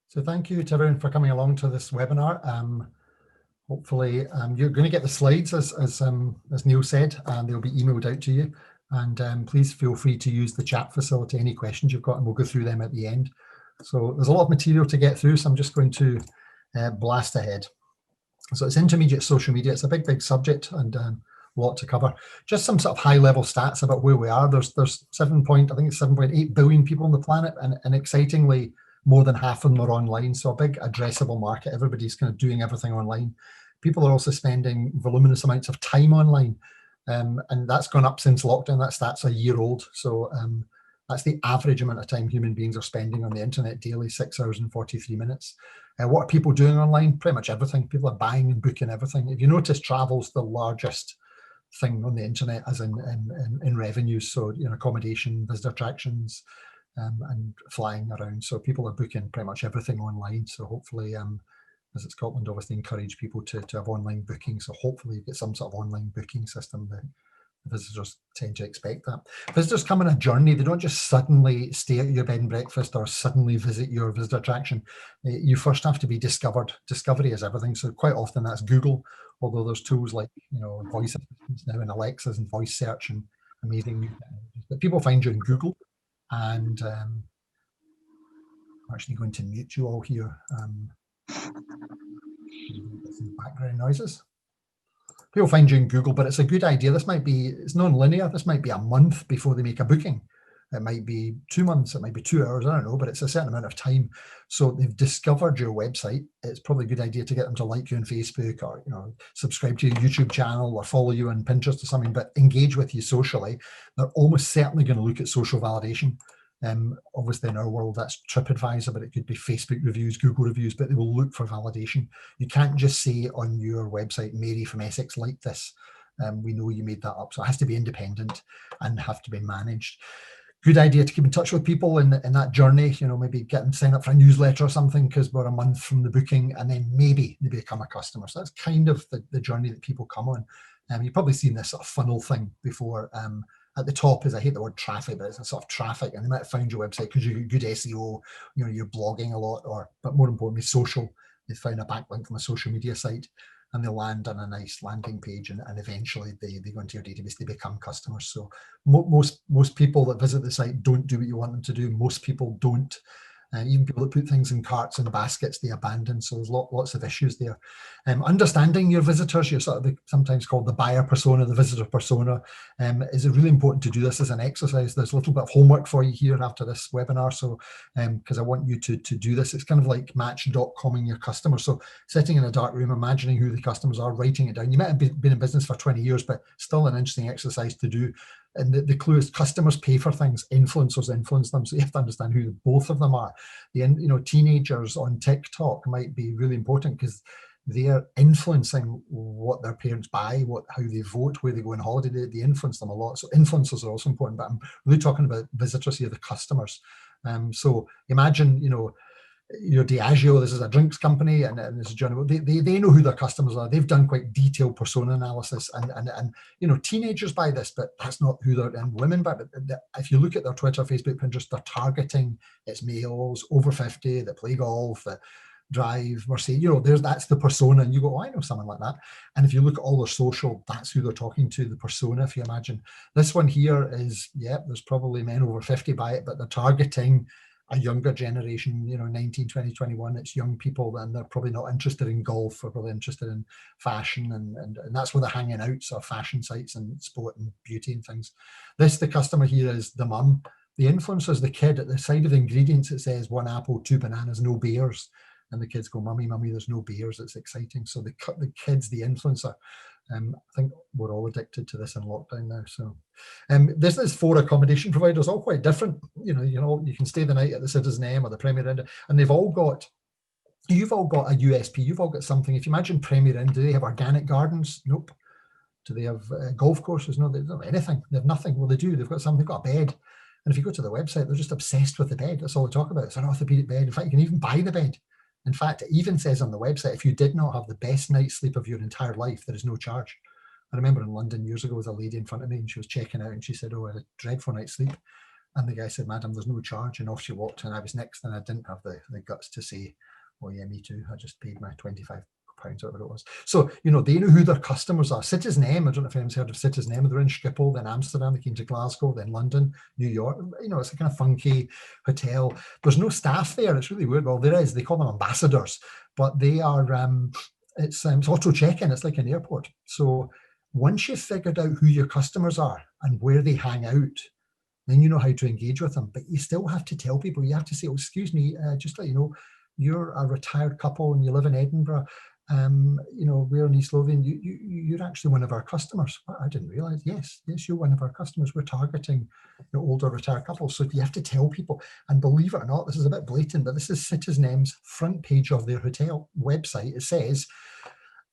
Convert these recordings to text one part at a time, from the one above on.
So thank you to everyone for coming along to this webinar. Hopefully you're going to get the slides as Neil said, and they'll be emailed out to you. And please feel free to use the chat facility, any questions you've got, and we'll go through them at the end. So there's a lot of material to get through, so I'm just going to blast ahead. So it's intermediate social media. It's a big subject and a lot to cover. Just some sort of high level stats about where we are. There's 7.8 billion people on the planet, and excitingly, more than half of them are online. So a big addressable market. Everybody's kind of doing everything online. People are also spending voluminous amounts of time online. And that's gone up since lockdown. That's a year old. So that's the average amount of time human beings are spending on the internet daily, 6 hours and 43 minutes. What are people doing online? Pretty much everything. People are buying and booking everything. If you notice, travel's the largest thing on the internet as in revenues. So, accommodation, visitor attractions, and flying around. So people are booking pretty much everything online. So hopefully, Visit Scotland obviously encourage people to have online booking. So hopefully you get some sort of online booking system that visitors tend to expect that. Visitors come on a journey. They don't just suddenly stay at your bed and breakfast or suddenly visit your visitor attraction. You first have to be discovered. Discovery is everything. So quite often that's Google, although there's tools like, voice assistants now and Alexas and voice search and amazing new technologies. But people find you in Google. And I'm actually going to mute you all here. Some background noises. People find you in Google, but it's a good idea. It's non-linear. This might be a month before they make a booking. It might be 2 months, it might be 2 hours, I don't know, but it's a certain amount of time. So they've discovered your website. It's probably a good idea to get them to like you on Facebook or, subscribe to your YouTube channel or follow you on Pinterest or something, but engage with you socially. They're almost certainly going to look at social validation. Obviously in our world that's TripAdvisor, but it could be Facebook reviews, Google reviews, but they will look for validation. You can't just say on your website, Mary from Essex liked this. We know you made that up. So it has to be independent and have to be managed. Good idea to keep in touch with people in that journey, maybe get them to sign up for a newsletter or something because we're a month from the booking, and then maybe they become a customer. So that's kind of the journey that people come on. You've probably seen this sort of funnel thing before. At the top is, I hate the word traffic, but it's a sort of traffic, and they might have found your website because you get good SEO, you're blogging a lot, but more importantly, social. They found a backlink from a social media site, and they land on a nice landing page, and eventually they go into your database, they become customers. So most people that visit the site don't do what you want them to do. Most people don't. Even people that put things in carts and baskets, they abandon. So there's lots of issues there. Understanding your visitors, you're sort of sometimes called the buyer persona, the visitor persona, is really important to do this as an exercise. There's a little bit of homework for you here after this webinar. So because I want you to do this, it's kind of like match.comming your customers. So sitting in a dark room, imagining who the customers are, writing it down. You might have been in business for 20 years, but still an interesting exercise to do. And the clue is customers pay for things, influencers influence them. So you have to understand who both of them are. Teenagers on TikTok might be really important because they're influencing what their parents buy, how they vote, where they go on holiday. They influence them a lot. So influencers are also important, but I'm really talking about visitors here, the customers. So imagine, Diageo, this is a drinks company, and this is Johnny. They know who their customers are. They've done quite detailed persona analysis, and teenagers buy this, but that's not who they're. And women buy it. If you look at their Twitter, Facebook, Pinterest, they're targeting it's males over 50 that play golf, that drive Mercedes. That's the persona, and you go, I know someone like that. And if you look at all their social, that's who they're talking to, the persona. If you imagine this one here is, there's probably men over 50 buy it, but they're targeting a younger generation, 19, 20, 21. It's young people, and they're probably not interested in golf. They're probably interested in fashion, and that's where they're hanging out, so fashion sites and sport and beauty and things. The customer here is the mum. The influencer is the kid. At the side of the ingredients, it says 1 apple, 2 bananas, no beers. And the kids go, mummy, there's no beers. It's exciting. So the kid's the influencer. I think we're all addicted to this in lockdown now. So this is 4 accommodation providers, all quite different. You can stay the night at the Citizen M or the Premier Inn, and you've all got a USP. You've all got something. If you imagine Premier Inn, do they have organic gardens? Nope. Do they have golf courses? No, they don't have anything. They have nothing. Well, they do. They've got something. They've got a bed. And if you go to the website, they're just obsessed with the bed. That's all they talk about. It's an orthopedic bed. In fact, you can even buy the bed. In fact, it even says on the website, if you did not have the best night's sleep of your entire life, there is no charge. I remember in London years ago, there was a lady in front of me, and she was checking out, and she said, I had a dreadful night's sleep. And the guy said, "Madam, there's no charge." And off she walked. And I was next, and I didn't have the guts to say, "Oh yeah, me too. I just paid my £25 or whatever it was." So, they know who their customers are. Citizen M, I don't know if anyone's heard of Citizen M. They're in Schiphol, then Amsterdam, they came to Glasgow, then London, New York. It's a kind of funky hotel. There's no staff there. It's really weird. Well, there is. They call them ambassadors, but they are, it's auto check-in. It's like an airport. So once you've figured out who your customers are and where they hang out, then you know how to engage with them. But you still have to tell people. You have to say, "Oh, excuse me, just to let you know, you're a retired couple and you live in Edinburgh. We're in East Lothian. You're actually one of our customers." "I didn't realize." Yes, you're one of our customers. We're targeting older retired couples. So you have to tell people. And believe it or not, this is a bit blatant, but this is Citizen M's front page of their hotel website. It says,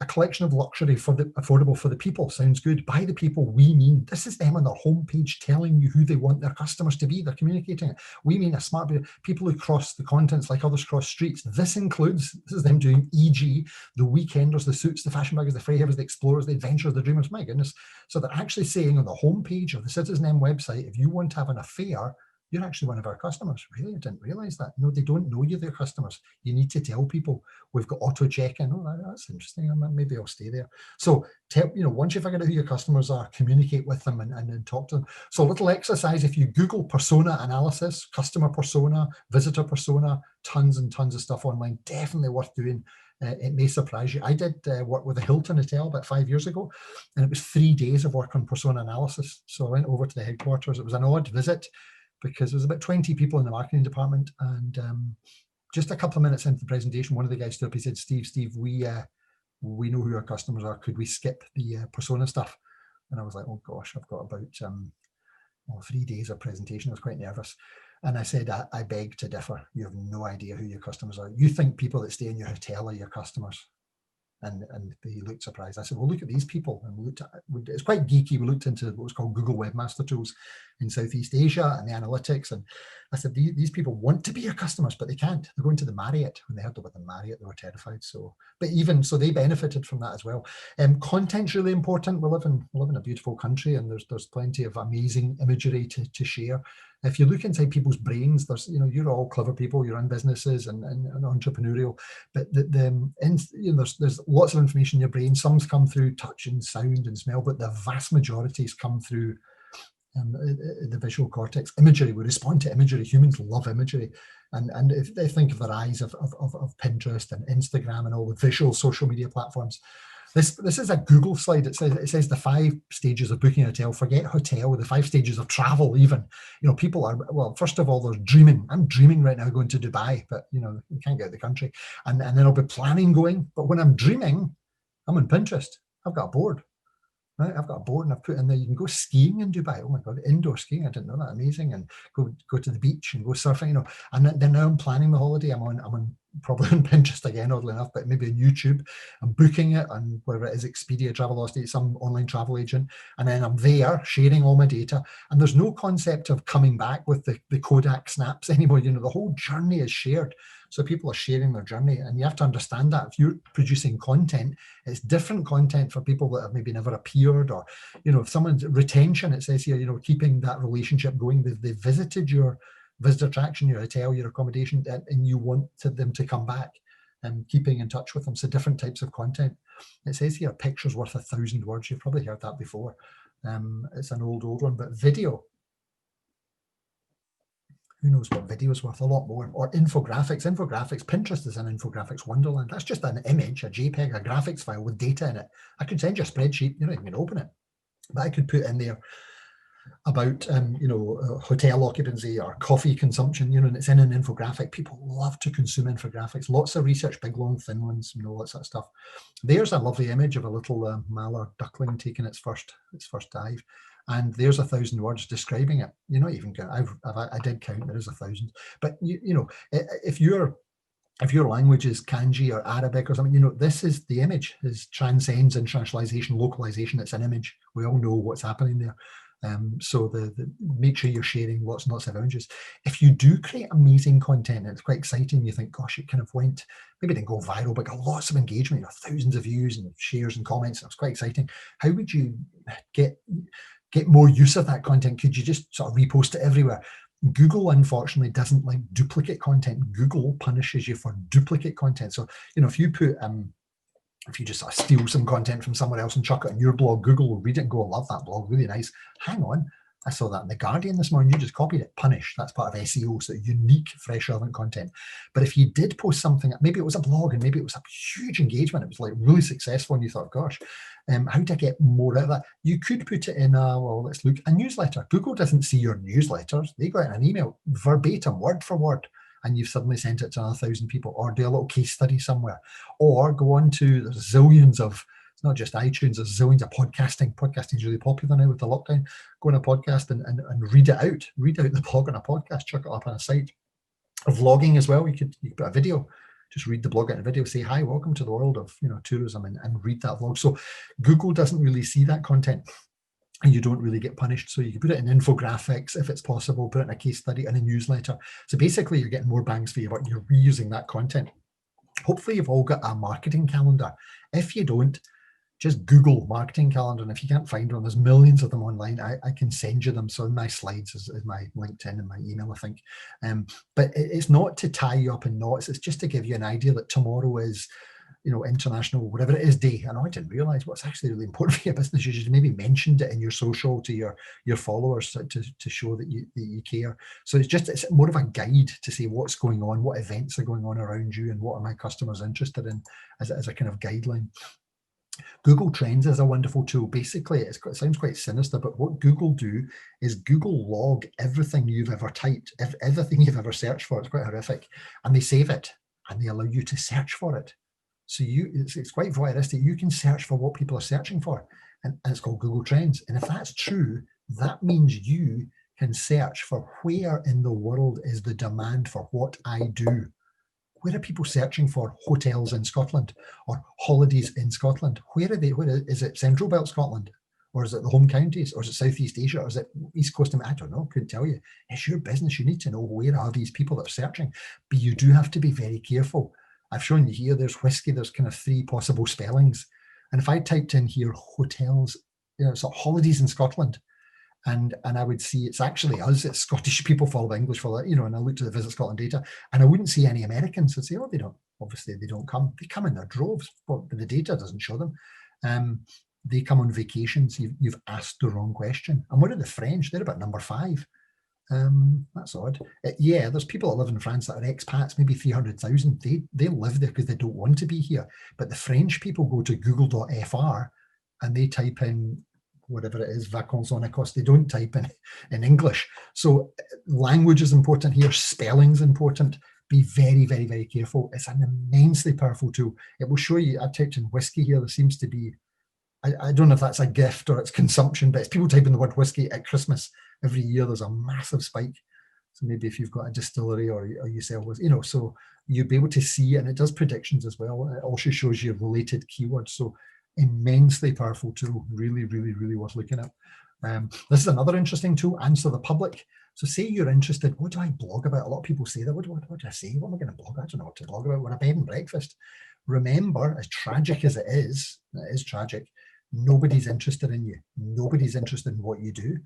"A collection of luxury affordable for the people." Sounds good. By the people, we mean, this is them on their homepage telling you who they want their customers to be. They're communicating it. We mean a smart people who cross the continents like others cross streets. This is them doing, e.g., the weekenders, the suits, the fashion baggers, the freyhavers, the explorers, the adventurers, the dreamers. My goodness. So they're actually saying on the homepage of the Citizen M website, if you want to have an affair, you're actually one of our customers. Really? I didn't realize that. No, they don't know you're their customers. You need to tell people. We've got auto check-in. Oh, that's interesting. Maybe I'll stay there. So once you figure out who your customers are, communicate with them and talk to them. So a little exercise: if you Google persona analysis, customer persona, visitor persona, tons and tons of stuff online, definitely worth doing. It may surprise you. I did work with a Hilton hotel about 5 years ago, and it was 3 days of work on persona analysis. So I went over to the headquarters. It was an odd visit, because there was about 20 people in the marketing department, and just a couple of minutes into the presentation, one of the guys stood up. He said, Steve, we know who our customers are. Could we skip the persona stuff?" And I was like, "Oh gosh, I've got about 3 days of presentation." I was quite nervous. And I said, I beg to differ. You have no idea who your customers are. You think people that stay in your hotel are your customers. And he looked surprised. I said, "Well, look at these people." And we looked at, it's quite geeky. We looked into what was called Google Webmaster Tools in Southeast Asia and the analytics. And I said, these people want to be your customers, but they can't. They're going to the Marriott. When they heard about the Marriott, they were terrified. So, but even so, they benefited from that as well. Content's really important. We live in a beautiful country, and there's plenty of amazing imagery to share. If you look inside people's brains, there's, you're all clever people, you run businesses and entrepreneurial, but there's lots of information in your brain. Some's come through touch and sound and smell, but the vast majority has come through the visual cortex. Imagery, we respond to imagery. Humans love imagery. And if they think of the rise of Pinterest and Instagram and all the visual social media platforms, this is a Google slide. It says the 5 stages of booking a hotel. Forget hotel, the 5 stages of travel even. People are, well, first of all, there's dreaming. I'm dreaming right now going to Dubai, but you can't get out of the country. And then I'll be planning going. But when I'm dreaming, I'm on Pinterest. I've got a board. Right? I've got a board and I've put in there, you can go skiing in Dubai. Oh my God, indoor skiing. I didn't know that. Amazing. And go to the beach and go surfing, And then now I'm planning the holiday. I'm on probably on Pinterest again, oddly enough, but maybe on YouTube. I'm booking it on whatever it is, Expedia, Travelocity, some online travel agent. And then I'm there sharing all my data. And there's no concept of coming back with the Kodak snaps anymore. The whole journey is shared. So people are sharing their journey, and you have to understand that if you're producing content, it's different content for people that have maybe never appeared, or, if someone's retention, it says here, keeping that relationship going. They've visited your visitor attraction, your hotel, your accommodation, and you want them to come back, and keeping in touch with them. So different types of content. It says here, picture's worth 1,000 words. You've probably heard that before. It's an old one, but video. Who knows what video is worth? A lot more. Or infographics. Pinterest is an infographics wonderland. That's just an image, a JPEG, a graphics file with data in it. I could send you a spreadsheet. You're not even going to open it. But I could put in there about, hotel occupancy or coffee consumption, and it's in an infographic. People love to consume infographics. Lots of research, big, long, thin ones, all that sort of stuff. There's a lovely image of a little mallard duckling taking its first dive. And there's 1,000 words describing it. You're not even going. I did count. There is 1,000. But if your language is kanji or Arabic or something, this is the image. Is transcends internationalization, localization. It's an image. We all know what's happening there. So make sure you're sharing lots and lots of images. If you do create amazing content, it's quite exciting. You think, gosh, it kind of went, maybe it didn't go viral, but got lots of engagement, thousands of views and shares and comments. It was quite exciting. How would you get more use of that content? Could you just sort of repost it everywhere? Google, unfortunately, doesn't like duplicate content. Google punishes you for duplicate content. So, if you put, if you just sort of steal some content from somewhere else and chuck it on your blog, Google will read it and go, I love that blog, really nice. Hang on, I saw that in The Guardian this morning, you just copied it, punish. That's part of SEO, so unique, fresh, relevant content. But if you did post something, maybe it was a blog and maybe it was a huge engagement, it was like really successful and you thought, gosh, how do I get more out of that? You could put it in a newsletter. Google doesn't see your newsletters. They go out in an email, verbatim, word for word, and you've suddenly sent it to another 1,000 people, or do a little case study somewhere, or go on to, there's zillions of, it's not just iTunes, there's zillions of podcasting. Podcasting is really popular now with the lockdown. Go on a podcast and read it out. Read out the blog on a podcast, chuck it up on a site. Vlogging as well, you could put a video, just read the blog out in a video, say, hi, welcome to the world of tourism, and read that vlog. So Google doesn't really see that content, and you don't really get punished. So you can put it in infographics if it's possible, put it in a case study, in a newsletter. So basically you're getting more bangs for your buck. You're reusing that content. Hopefully you've all got a marketing calendar. If you don't, just Google marketing calendar. And if you can't find one, there's millions of them online. I can send you them. So in my slides is my LinkedIn and my email, I think. But it's not to tie you up in knots. It's just to give you an idea that tomorrow is, international, whatever it is, day. And I didn't realize what's actually really important for your business. You should maybe mentioned it in your social to your followers to show that you care. So it's more of a guide to say what's going on, what events are going on around you, and what are my customers interested in as a kind of guideline. Google Trends is a wonderful tool. Basically, it sounds quite sinister, but what Google do is Google log everything you've ever typed, everything you've ever searched for. It's quite horrific. And they save it and they allow you to search for it. So it's quite voyeuristic. You can search for what people are searching for, and it's called Google Trends. And if that's true, that means you can search for where in the world is the demand for what I do. Where are people searching for hotels in Scotland or holidays in Scotland? Where are they? Is it Central Belt Scotland? Or is it the home counties? Or is it Southeast Asia? Or is it East Coast? I don't know, couldn't tell you. It's your business. You need to know where are these people that are searching. But you do have to be very careful. I've shown you here, there's whiskey, there's kind of 3 possible spellings. And if I typed in here hotels, so holidays in Scotland, and I would see it's actually us, it's Scottish people follow English for that, and I looked at the Visit Scotland data and I wouldn't see any Americans. I'd say, oh, they don't, obviously they don't come. They come in their droves, but the data doesn't show them. They come on vacations. You've asked the wrong question. And what are the French? They're about number 5. That's odd. Yeah, there's people that live in France that are expats, maybe 300,000. They live there because they don't want to be here. But the French people go to google.fr and they type in whatever it is, vacances en Ecosse. They don't type in English. So language is important here. Spelling's important. Be very, very, very careful. It's an immensely powerful tool. It will show you, I've typed in whiskey here. There seems to be, I don't know if that's a gift or it's consumption, but it's people typing the word whiskey at Christmas. Every year there's a massive spike. So maybe if you've got a distillery or you sell whiskey, so you'll be able to see, and it does predictions as well. It also shows you related keywords. So immensely powerful tool, really, really, really worth looking at. This is another interesting tool, Answer the Public. So say you're interested, what do I blog about? A lot of people say that, what do I say? What am I going to blog? I don't know what to blog about. We're a bed and breakfast. Remember, as tragic as it is tragic, nobody's interested in you. Nobody's interested in what you do.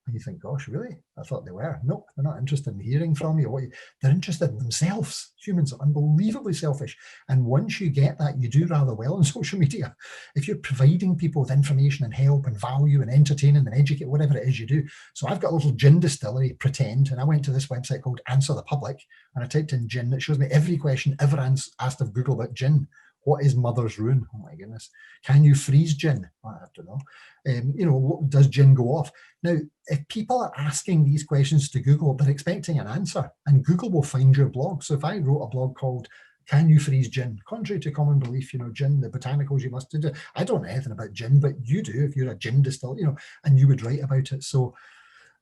And you think, gosh, really? I thought they were. No, they're not interested in hearing from you. They're interested in themselves. Humans are unbelievably selfish. And once you get that, you do rather well on social media. If you're providing people with information and help and value and entertaining and educate, whatever it is you do. So I've got a little gin distillery, Pretend, and I went to this website called Answer the Public, and I typed in gin. It shows me every question ever asked of Google about gin. What is mother's ruin? Oh my goodness. Can you freeze gin? I don't know. Does gin go off? Now, if people are asking these questions to Google, they're expecting an answer, and Google will find your blog. So if I wrote a blog called Can You Freeze Gin? Contrary to common belief, gin, the botanicals you must do. I don't know anything about gin, but you do if you're a gin distiller, and you would write about it. So,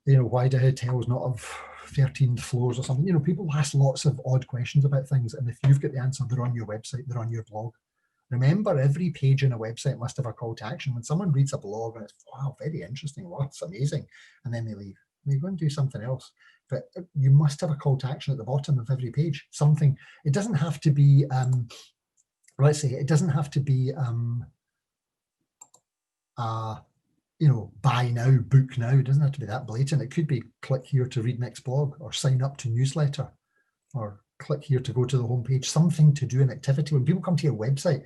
why do hotels not have 13 floors or something? People ask lots of odd questions about things, and if you've got the answer, they're on your website, they're on your blog. Remember, every page in a website must have a call to action. When someone reads a blog and it's, wow, very interesting, wow, it's amazing, and then they leave, they go and do something else. But you must have a call to action at the bottom of every page. Something, it doesn't have to be, let's say, it doesn't have to be, you know, buy now, book now. It doesn't have to be that blatant. It could be click here to read next blog, or sign up to newsletter, or click here to go to the homepage. Something to do, an activity. When people come to your website,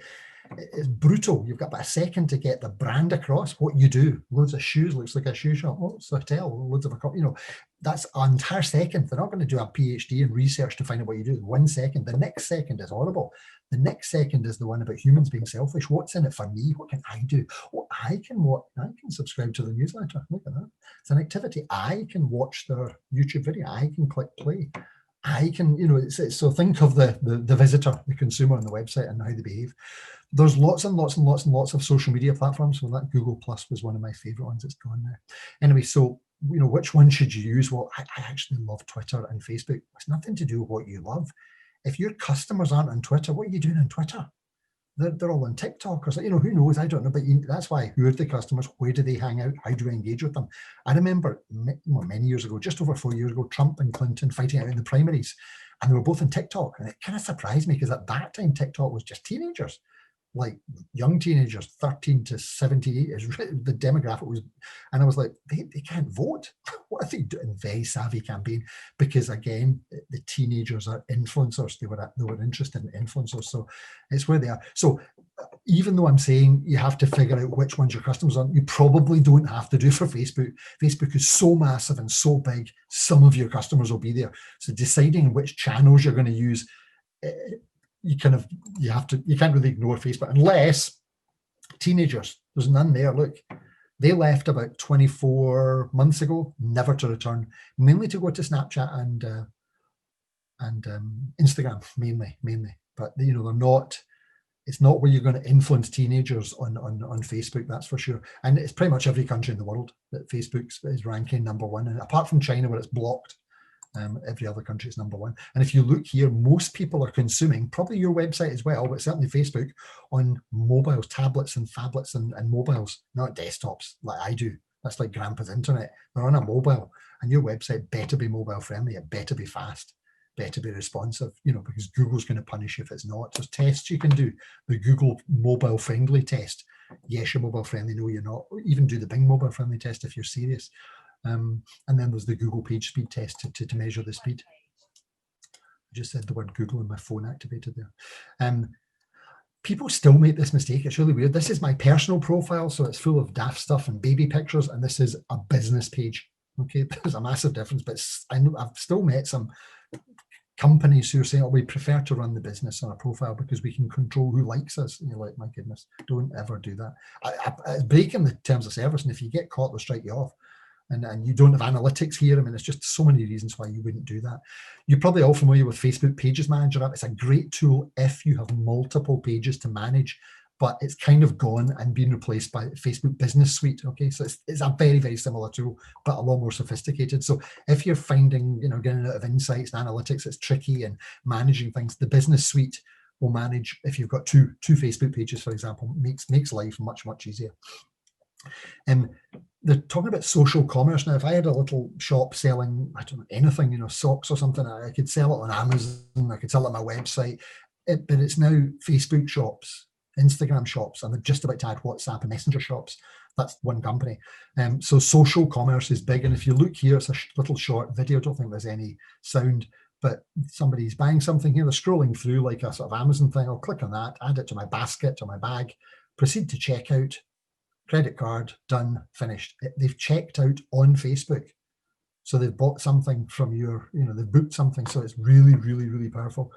it's brutal. You've got about a second to get the brand across, what you do. Loads of shoes, looks like a shoe shop. Oh, it's a hotel. Loads of, you know, that's an entire second. They're not going to do a PhD in research to find out what you do. 1 second. The next second is horrible. The next second is the one about humans being selfish. What's in it for me? What can I do? Oh, I can subscribe to the newsletter. Look at that. It's an activity. I can watch their YouTube video. I can click play. I can, you know, so think of the visitor, the consumer on the website and how they behave. There's lots and lots and lots and lots of social media platforms. Well, that Google Plus was one of my favorite ones. It's gone now. Anyway, so, you know, which one should you use? Well, I actually love Twitter and Facebook. It's nothing to do with what you love. If your customers aren't on Twitter, what are you doing on Twitter? They're all on TikTok or something, you know, who knows? I don't know, but that's why. Who are the customers? Where do they hang out? How do I engage with them? I remember many years ago, just over 4 years ago, Trump and Clinton fighting out in the primaries, and they were both on TikTok. And it kind of surprised me because at that time, TikTok was just teenagers, like young teenagers, 13 to 78 is the demographic was, and I was like, they can't vote. What are they doing? Very savvy campaign, because again, the teenagers are influencers. They were interested in influencers, so it's where they are. So even though I'm saying you have to figure out which ones your customers are, you probably don't have to do for Facebook. Facebook is so massive and so big, some of your customers will be there. So deciding which channels you're going to use, you can't really ignore Facebook unless teenagers. There's none there. Look, they left about 24 months ago, never to return, mainly to go to Snapchat and Instagram, mainly. But you know, they're not. It's not where you're going to influence teenagers on Facebook, that's for sure. And it's pretty much every country in the world that Facebook is ranking #1, and apart from China where it's blocked. Every other country is #1. And if you look here, most people are consuming, probably your website as well, but certainly Facebook, on mobiles, tablets and phablets and mobiles, not desktops like I do. That's like grandpa's internet. They're on a mobile, and your website better be mobile friendly. It better be fast, better be responsive, you know, because Google's going to punish you if it's not. There's tests you can do. The Google mobile friendly test. Yes, you're mobile friendly. No, you're not. Even do the Bing mobile friendly test if you're serious. And then there's the Google page speed test to measure the speed. I just said the word Google and my phone activated there. People still make this mistake. It's really weird. This is my personal profile, so it's full of daft stuff and baby pictures, and this is a business page. Okay, there's a massive difference, but I've still met some companies who are saying, oh, we prefer to run the business on a profile because we can control who likes us. And you're like, my goodness, don't ever do that. It's breaking the terms of service, and if you get caught, they'll strike you off. And you don't have analytics here. I mean, there's just so many reasons why you wouldn't do that. You're probably all familiar with Facebook Pages Manager app. It's a great tool if you have multiple pages to manage, but it's kind of gone and been replaced by Facebook Business Suite. Okay, so it's a very, very similar tool, but a lot more sophisticated. So if you're finding, you know, getting out of insights and analytics, it's tricky and managing things, the Business Suite will manage. If you've got two Facebook pages, for example, makes life much, much easier. They're talking about social commerce now. If I had a little shop selling, I don't know, anything, you know, socks or something, I could sell it on Amazon, I could sell it on my website, but it's now Facebook shops, Instagram shops, and they're just about to add WhatsApp and Messenger shops. That's one company. So social commerce is big. And if you look here, it's a little short video. I don't think there's any sound, but somebody's buying something here. They're scrolling through like a sort of Amazon thing. I'll click on that, add it to my basket or my bag, proceed to checkout. Credit card, done, finished. They've checked out on Facebook. So they've bought something from your, you know, they've booked something. So it's really, really, really powerful.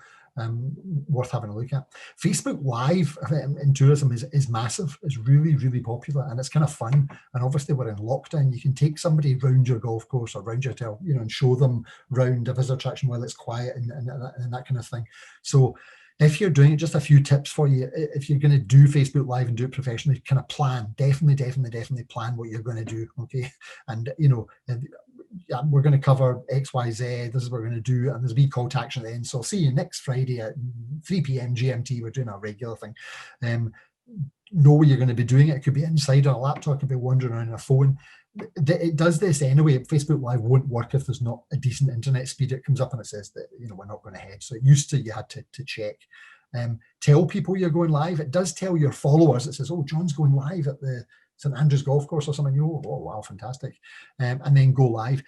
Worth having a look at. Facebook Live in tourism is massive. It's really, really popular, and it's kind of fun. And obviously we're in lockdown. You can take somebody round your golf course or round your hotel, you know, and show them round a visitor attraction while it's quiet and that kind of thing. So if you're doing it, just a few tips for you. If you're going to do Facebook Live and do it professionally, kind of plan, definitely plan what you're going to do. Okay. And, you know, we're going to cover X, Y, Z. This is what we're going to do. And there's a wee call to action at the end. So I'll see you next Friday at 3 p.m. GMT. We're doing a regular thing. Know where you're going to be doing it. It could be inside on a laptop. It could be wandering around on a phone. It does this anyway. Facebook Live won't work if there's not a decent internet speed. It comes up and it says that, you know, we're not going ahead. So it used to, you had to check. Tell people you're going live. It does tell your followers. It says, oh, John's going live at the St Andrews Golf Course or something. Oh, wow, fantastic. And then go live.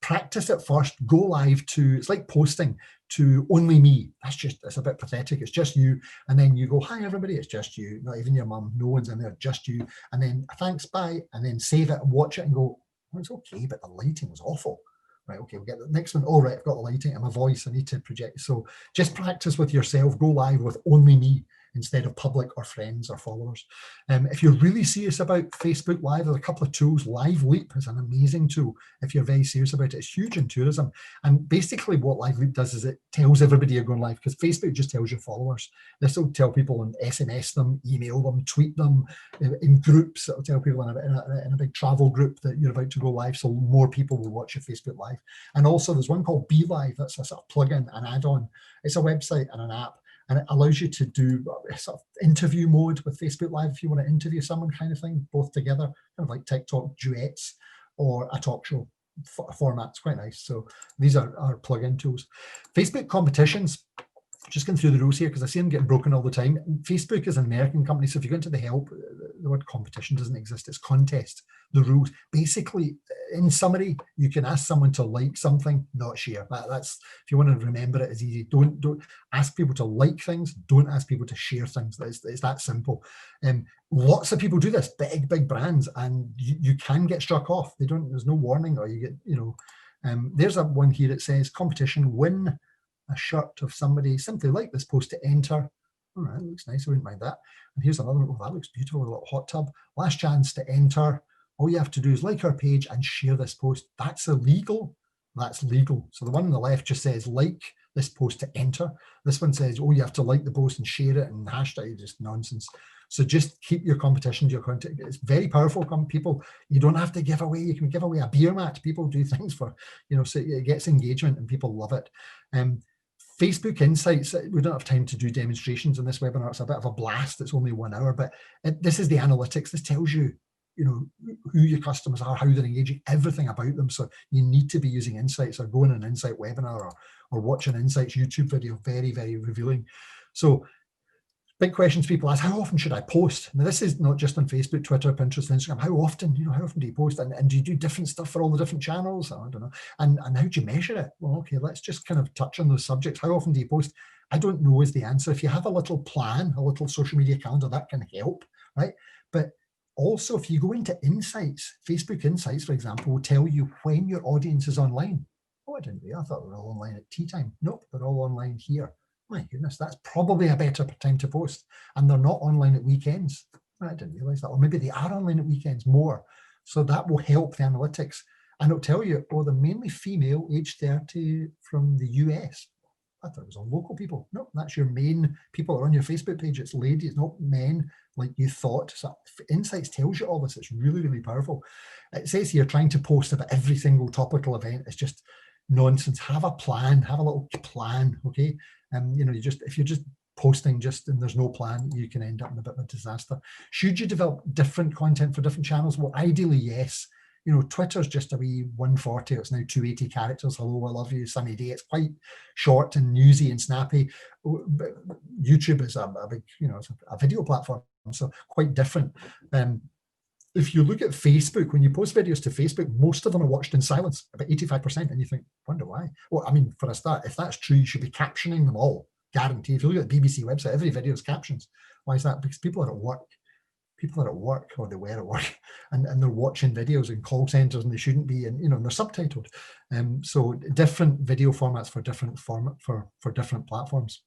Practice it first. Go live to, it's like posting to only me. It's a bit pathetic. It's just you. And then you go, hi, everybody. It's just you. Not even your mum. No one's in there. Just you. And then thanks, bye. And then save it and watch it and go, oh, it's okay, but the lighting was awful. Right, okay, we'll get the next one. Oh, right, I've got the lighting and my voice. I need to project. So just practice with yourself. Go live with only me instead of public or friends or followers. If you're really serious about Facebook Live, there's a couple of tools. Live Leap is an amazing tool if you're very serious about it. It's huge in tourism. And basically what Live Leap does is it tells everybody you're going live, because Facebook just tells your followers. This will tell people and SMS them, email them, tweet them in groups. It'll tell people in a big travel group that you're about to go live, so more people will watch your Facebook Live. And also there's one called Be Live. That's a sort of plugin, an add-on. It's a website and an app. And it allows you to do a sort of interview mode with Facebook Live if you want to interview someone, kind of thing, both together, kind of like TikTok duets or a talk show format. It's quite nice. So these are our plug-in tools. Facebook competitions. Just going through the rules here because I see them getting broken all the time. Facebook is an American company, so if you go into the help, the word competition doesn't exist. It's contest. The rules, basically, in summary, you can ask someone to like something, not share. That's if you want to remember it, it's easy. Don't ask people to like things. Don't ask people to share things. It's that simple. Lots of people do this. Big brands, and you can get struck off. There's no warning, or you get there's a one here that says competition win a shirt of somebody, simply like this post to enter. All right, looks nice, I wouldn't mind that. And here's another one. Oh, that looks beautiful, a little hot tub. Last chance to enter. All you have to do is like our page and share this post. That's illegal. That's legal. So the one on the left just says like this post to enter. This one says, oh, you have to like the post and share it and hashtag, just nonsense. So just keep your competition to your content. It's very powerful. People, you don't have to give away. You can give away a beer mat. People do things for, so it gets engagement and people love it. Facebook Insights, we don't have time to do demonstrations in this webinar. It's a bit of a blast. It's only 1 hour, but this is the analytics. This tells you, who your customers are, how they're engaging, everything about them. So you need to be using Insights or go in an Insight webinar or watch an Insights YouTube video. Very, very revealing. So big questions people ask, how often should I post? Now, this is not just on Facebook, Twitter, Pinterest, Instagram. How often do you post? And do you do different stuff for all the different channels? I don't know. And how do you measure it? Well, okay, let's just kind of touch on those subjects. How often do you post? I don't know is the answer. If you have a little plan, a little social media calendar, that can help, right? But also, if you go into Insights, Facebook Insights, for example, will tell you when your audience is online. Oh, I didn't realize. I thought they were all online at tea time. Nope, they're all online here. My goodness, that's probably a better time to post. And they're not online at weekends. I didn't realize that. Or maybe they are online at weekends more. So that will help the analytics. And it'll tell you, oh, they're mainly female, age 30 from the US. I thought it was all local people. No, that's your main people that are on your Facebook page. It's ladies, not men like you thought. So Insights tells you all this. It's really, really powerful. It says here, trying to post about every single topical event is just nonsense. Have a plan, have a little plan, okay? If you're just posting and there's no plan, you can end up in a bit of a disaster. Should you develop different content for different channels? Well, ideally, yes. Twitter's just a wee 140, it's now 280 characters. Hello, I love you, sunny day. It's quite short and newsy and snappy. But YouTube is a big, it's a video platform, so quite different. If you look at Facebook, when you post videos to Facebook, most of them are watched in silence, about 85%, and you think, wonder why? Well, I mean, for a start, if that's true, you should be captioning them all, guaranteed. If you look at the BBC website, every video is captions. Why is that? Because people are at work. People are at work, or they were at work, and they're watching videos in call centers, and they shouldn't be, and they're subtitled. So different video formats for different platforms.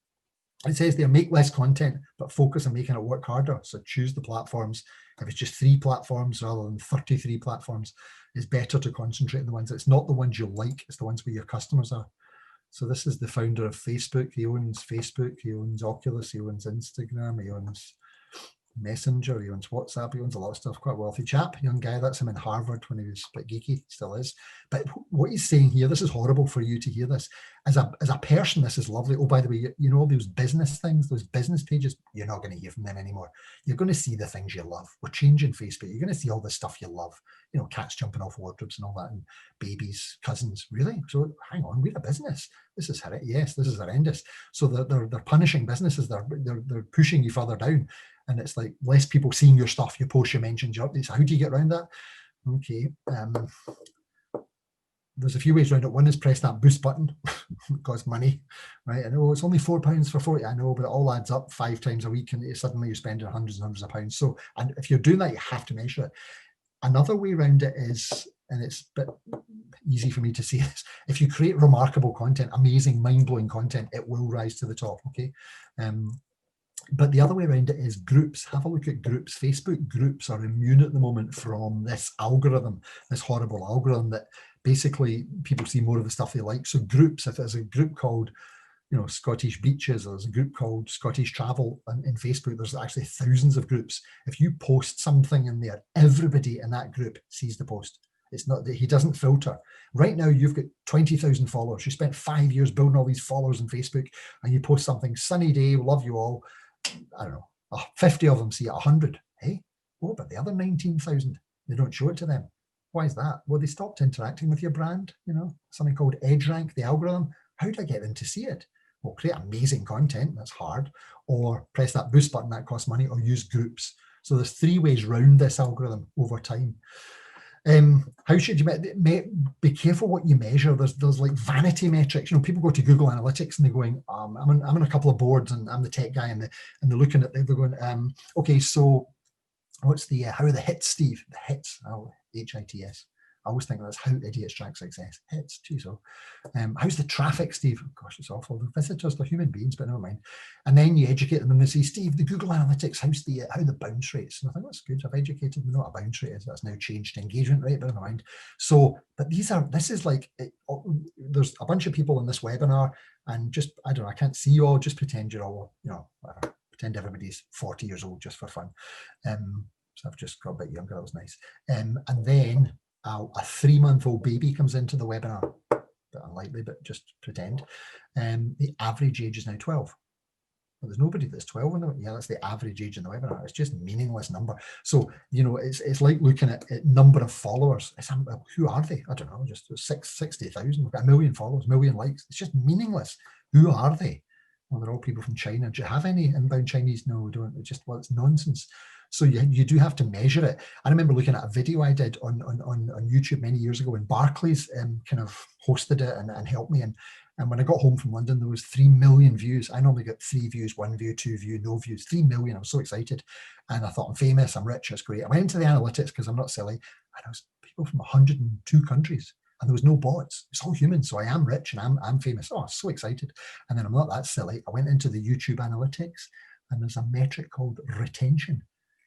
It says there, make less content, but focus on making it work harder. So choose the platforms. If it's just 3 platforms rather than 33 platforms, it's better to concentrate on the ones. It's not the ones you like, it's the ones where your customers are. So this is the founder of Facebook. He owns Facebook, he owns Oculus, he owns Instagram, he owns Messenger, he owns WhatsApp, he owns a lot of stuff. Quite a wealthy chap, young guy. That's him in Harvard when he was a bit geeky, still is. But what he's saying here, this is horrible for you to hear this. As a person, this is lovely. Oh, by the way, all those business things, those business pages, you're not going to hear from them anymore. You're going to see the things you love. We're changing Facebook. You're going to see all the stuff you love. Cats jumping off wardrobes and all that, and babies, cousins. Really? So hang on, we're a business. this is horrendous. Yes, this is horrendous. So they're punishing businesses. They're pushing you further down, and it's like less people seeing your stuff, your posts, your mentions, your updates. How do you get around that? Okay. There's a few ways around it. One is press that boost button. It costs money, right? I know it's only £4 for 40. I know, but it all adds up 5 times a week, and suddenly you're spending hundreds and hundreds of pounds. So, and if you're doing that, you have to measure it. Another way around it is, and it's a bit easy for me to say this, if you create remarkable content, amazing, mind-blowing content, it will rise to the top, okay? But the other way around it is groups. Have a look at groups. Facebook groups are immune at the moment from this algorithm, this horrible algorithm that basically people see more of the stuff they like. So groups, if there's a group called, you know, Scottish Beaches, or there's a group called Scottish Travel in Facebook, there's actually thousands of groups. If you post something in there, everybody in that group sees the post. It's not that he doesn't filter. Right now, you've got 20,000 followers. You spent 5 years building all these followers on Facebook, and you post something, sunny day, love you all. I don't know, 50 of them see it, 100. Hey, what about the other 19,000? They don't show it to them. Why is that? Well, they stopped interacting with your brand, you know, something called EdgeRank, the algorithm. How do I get them to see it? Well, create amazing content, that's hard, or press that boost button, that costs money, or use groups. So there's 3 ways round this algorithm over time. How should you be careful what you measure? There's like vanity metrics. You know, people go to Google Analytics and they're going, I'm on a couple of boards and I'm the tech guy, and they're looking at, they're going, okay, so what's the how are the hits, Steve? The hits, HITS. I always think that's how idiots track success. Hits, geez, so how's the traffic, Steve? Oh, gosh, it's awful. The visitors, they're human beings, but never mind. And then you educate them and they say, Steve, the Google Analytics, how the bounce rates? And I think that's good. I've educated them, not a bounce rate is. That's now changed to engagement rate, but never mind. So, but this is like, there's a bunch of people in this webinar, and just, I don't know, I can't see you all, just pretend you're all, you know, pretend everybody's 40 years old just for fun. So I've just got a bit younger, that was nice. And then a 3-month-old baby comes into the webinar, bit unlikely, but just pretend. The average age is now 12. Well, there's nobody that's 12 in there. Yeah, that's the average age in the webinar. It's just a meaningless number. So, you know, it's like looking at number of followers. Who are they? I don't know, just 60,000. We've got 1 million followers, 1 million likes. It's just meaningless. Who are they? Well, they're all people from China. Do you have any inbound Chinese? No, we don't. It's just, well, it's nonsense. So you do have to measure it. I remember looking at a video I did on YouTube many years ago when Barclays kind of hosted it and helped me. And when I got home from London, there was 3 million views. I normally get 3 views, 1 view, 2 view, no views. 3 million. I was so excited. And I thought, I'm famous, I'm rich, it's great. I went into the analytics because I'm not silly. And I was people from 102 countries. And there was no bots. It's all humans. So I am rich and I'm famous. Oh, I was so excited. And then I'm not that silly. I went into the YouTube analytics, and there's a metric called retention.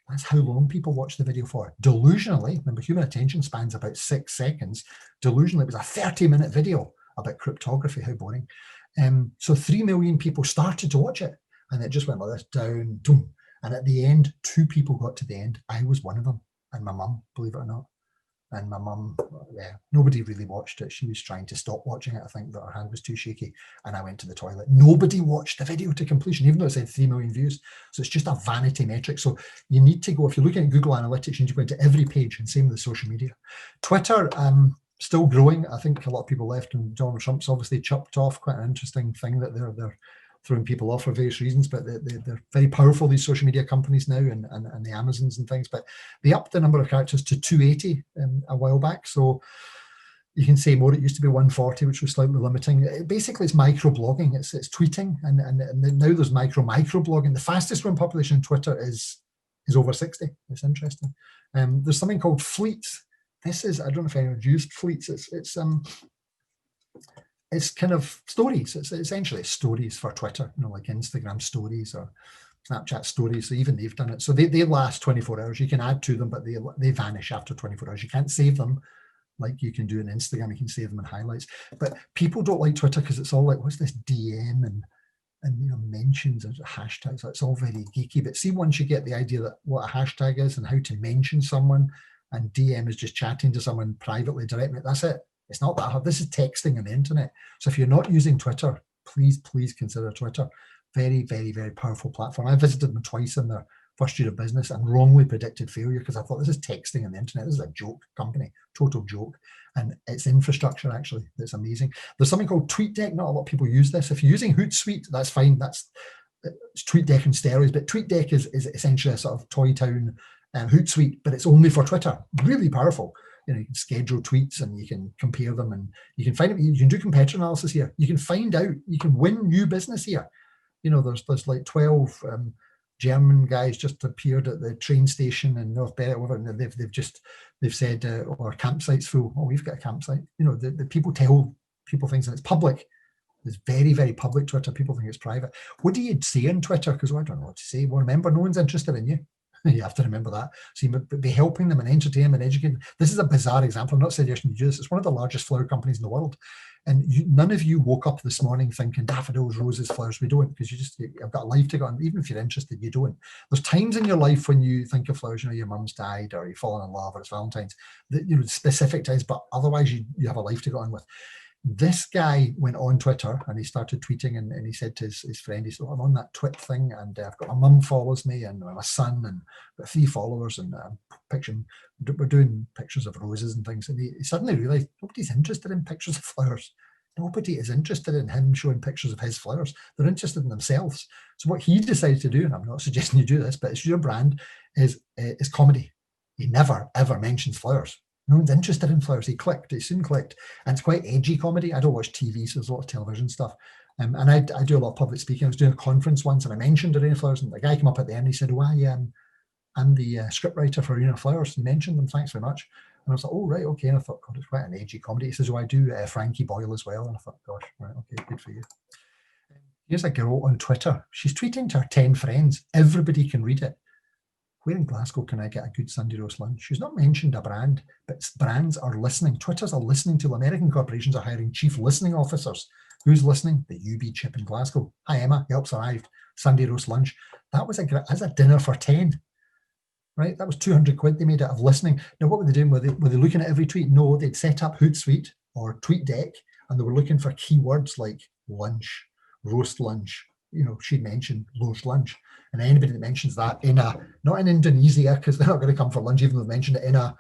That's how long people watch the video for. Delusionally, remember, human attention span's about 6 seconds. Delusionally, it was a 30-minute video about cryptography. How boring. So 3 million people started to watch it, and it just went like this, down, boom. And at the end, 2 people got to the end. I was one of them, and my mum, believe it or not. And my mum, yeah, nobody really watched it. She was trying to stop watching it. I think that her hand was too shaky, and I went to the toilet. Nobody watched the video to completion, even though it said 3 million views. So it's just a vanity metric. So you need to go, if you're looking at Google Analytics, you need to go into every page, and same with the social media. Twitter, still growing. I think a lot of people left, and Donald Trump's obviously chopped off. Quite an interesting thing that they're throwing people off for various reasons, but they're very powerful, these social media companies now, and the Amazons and things. But they upped the number of characters to 280 a while back. So you can say more. It used to be 140, which was slightly limiting. Basically, it's microblogging. It's tweeting, and now there's microblogging. The fastest growing population on Twitter is over 60. It's interesting. There's something called fleets. This is, I don't know if anyone's used fleets. It's kind of stories. It's essentially stories for Twitter, you know, like Instagram stories or Snapchat stories. So even they've done it. So they last 24 hours. You can add to them, but they vanish after 24 hours. You can't save them like you can do in Instagram. You can save them in highlights. But people don't like Twitter because it's all like, what's this DM and you know, mentions and hashtags. It's all very geeky. But see, once you get the idea that what a hashtag is and how to mention someone, and DM is just chatting to someone privately, directly, that's it. It's not that hard. This is texting on the internet. So if you're not using Twitter, please consider Twitter. Very, very, very powerful platform. I visited them twice in their first year of business and wrongly predicted failure because I thought this is texting on the internet. This is a joke company, total joke. And it's infrastructure actually that's amazing. There's something called TweetDeck. Not a lot of people use this. If you're using Hootsuite, that's fine. It's TweetDeck and steroids, but TweetDeck is essentially a sort of toy town Hootsuite, but it's only for Twitter. Really powerful. You know, you can schedule tweets and you can compare them and you can find it. You can do competitor analysis here. You can find out, you can win new business here. You know, there's like 12 German guys just appeared at the train station in North Berwick, and they've said, our campsite's full. Oh, we've got a campsite. You know, the people tell people things and it's public. It's very, very public Twitter. People think it's private. What do you say on Twitter? Because I don't know what to say. Well, remember, no one's interested in you. You have to remember that. So you be helping them and entertaining them and educating them. This is a bizarre example. I'm not suggesting you do this. It's one of the largest flower companies in the world. And none of you woke up this morning thinking daffodils, roses, flowers. We don't, because you've got a life to go on. Even if you're interested, you don't. There's times in your life when you think of flowers, you know, your mum's died or you've fallen in love or it's Valentine's, you know, specific times, but otherwise you have a life to go on with. This guy went on Twitter and he started tweeting and he said to his friend, he said, I'm on that twit thing and I've got my mum follows me and my son and got 3 followers and we're doing pictures of roses and things. And he suddenly realized nobody's interested in pictures of flowers. Nobody is interested in him showing pictures of his flowers. They're interested in themselves. So what he decided to do, and I'm not suggesting you do this, but it's your brand, is comedy. He never, ever mentions flowers. No one's interested in flowers. He soon clicked. And it's quite edgy comedy. I don't watch TV, so there's a lot of television stuff. And I do a lot of public speaking. I was doing a conference once and I mentioned Arena Flowers and the guy came up at the end and he said, I'm the scriptwriter for Arena Flowers. He mentioned them, thanks very much. And I was like, oh, right, okay. And I thought, God, it's quite an edgy comedy. He says, I do Frankie Boyle as well. And I thought, gosh, right, okay, good for you. Here's a girl on Twitter. She's tweeting to her 10 friends. Everybody can read it. Where in Glasgow can I get a good Sunday roast lunch? She's not mentioned a brand, but brands are listening. Twitter's are listening to American corporations are hiring chief listening officers. Who's listening? The UB chip in Glasgow. Hi, Emma. Help's arrived. Sunday roast lunch. That was a dinner for 10. Right? That was 200 quid they made out of listening. Now, what were they doing? Were they looking at every tweet? No, they'd set up Hootsuite or TweetDeck and they were looking for keywords like lunch, roast lunch. You know, she'd mentioned roast lunch. And anybody that mentions that not in Indonesia, because they're not going to come for lunch, even though they mentioned it in a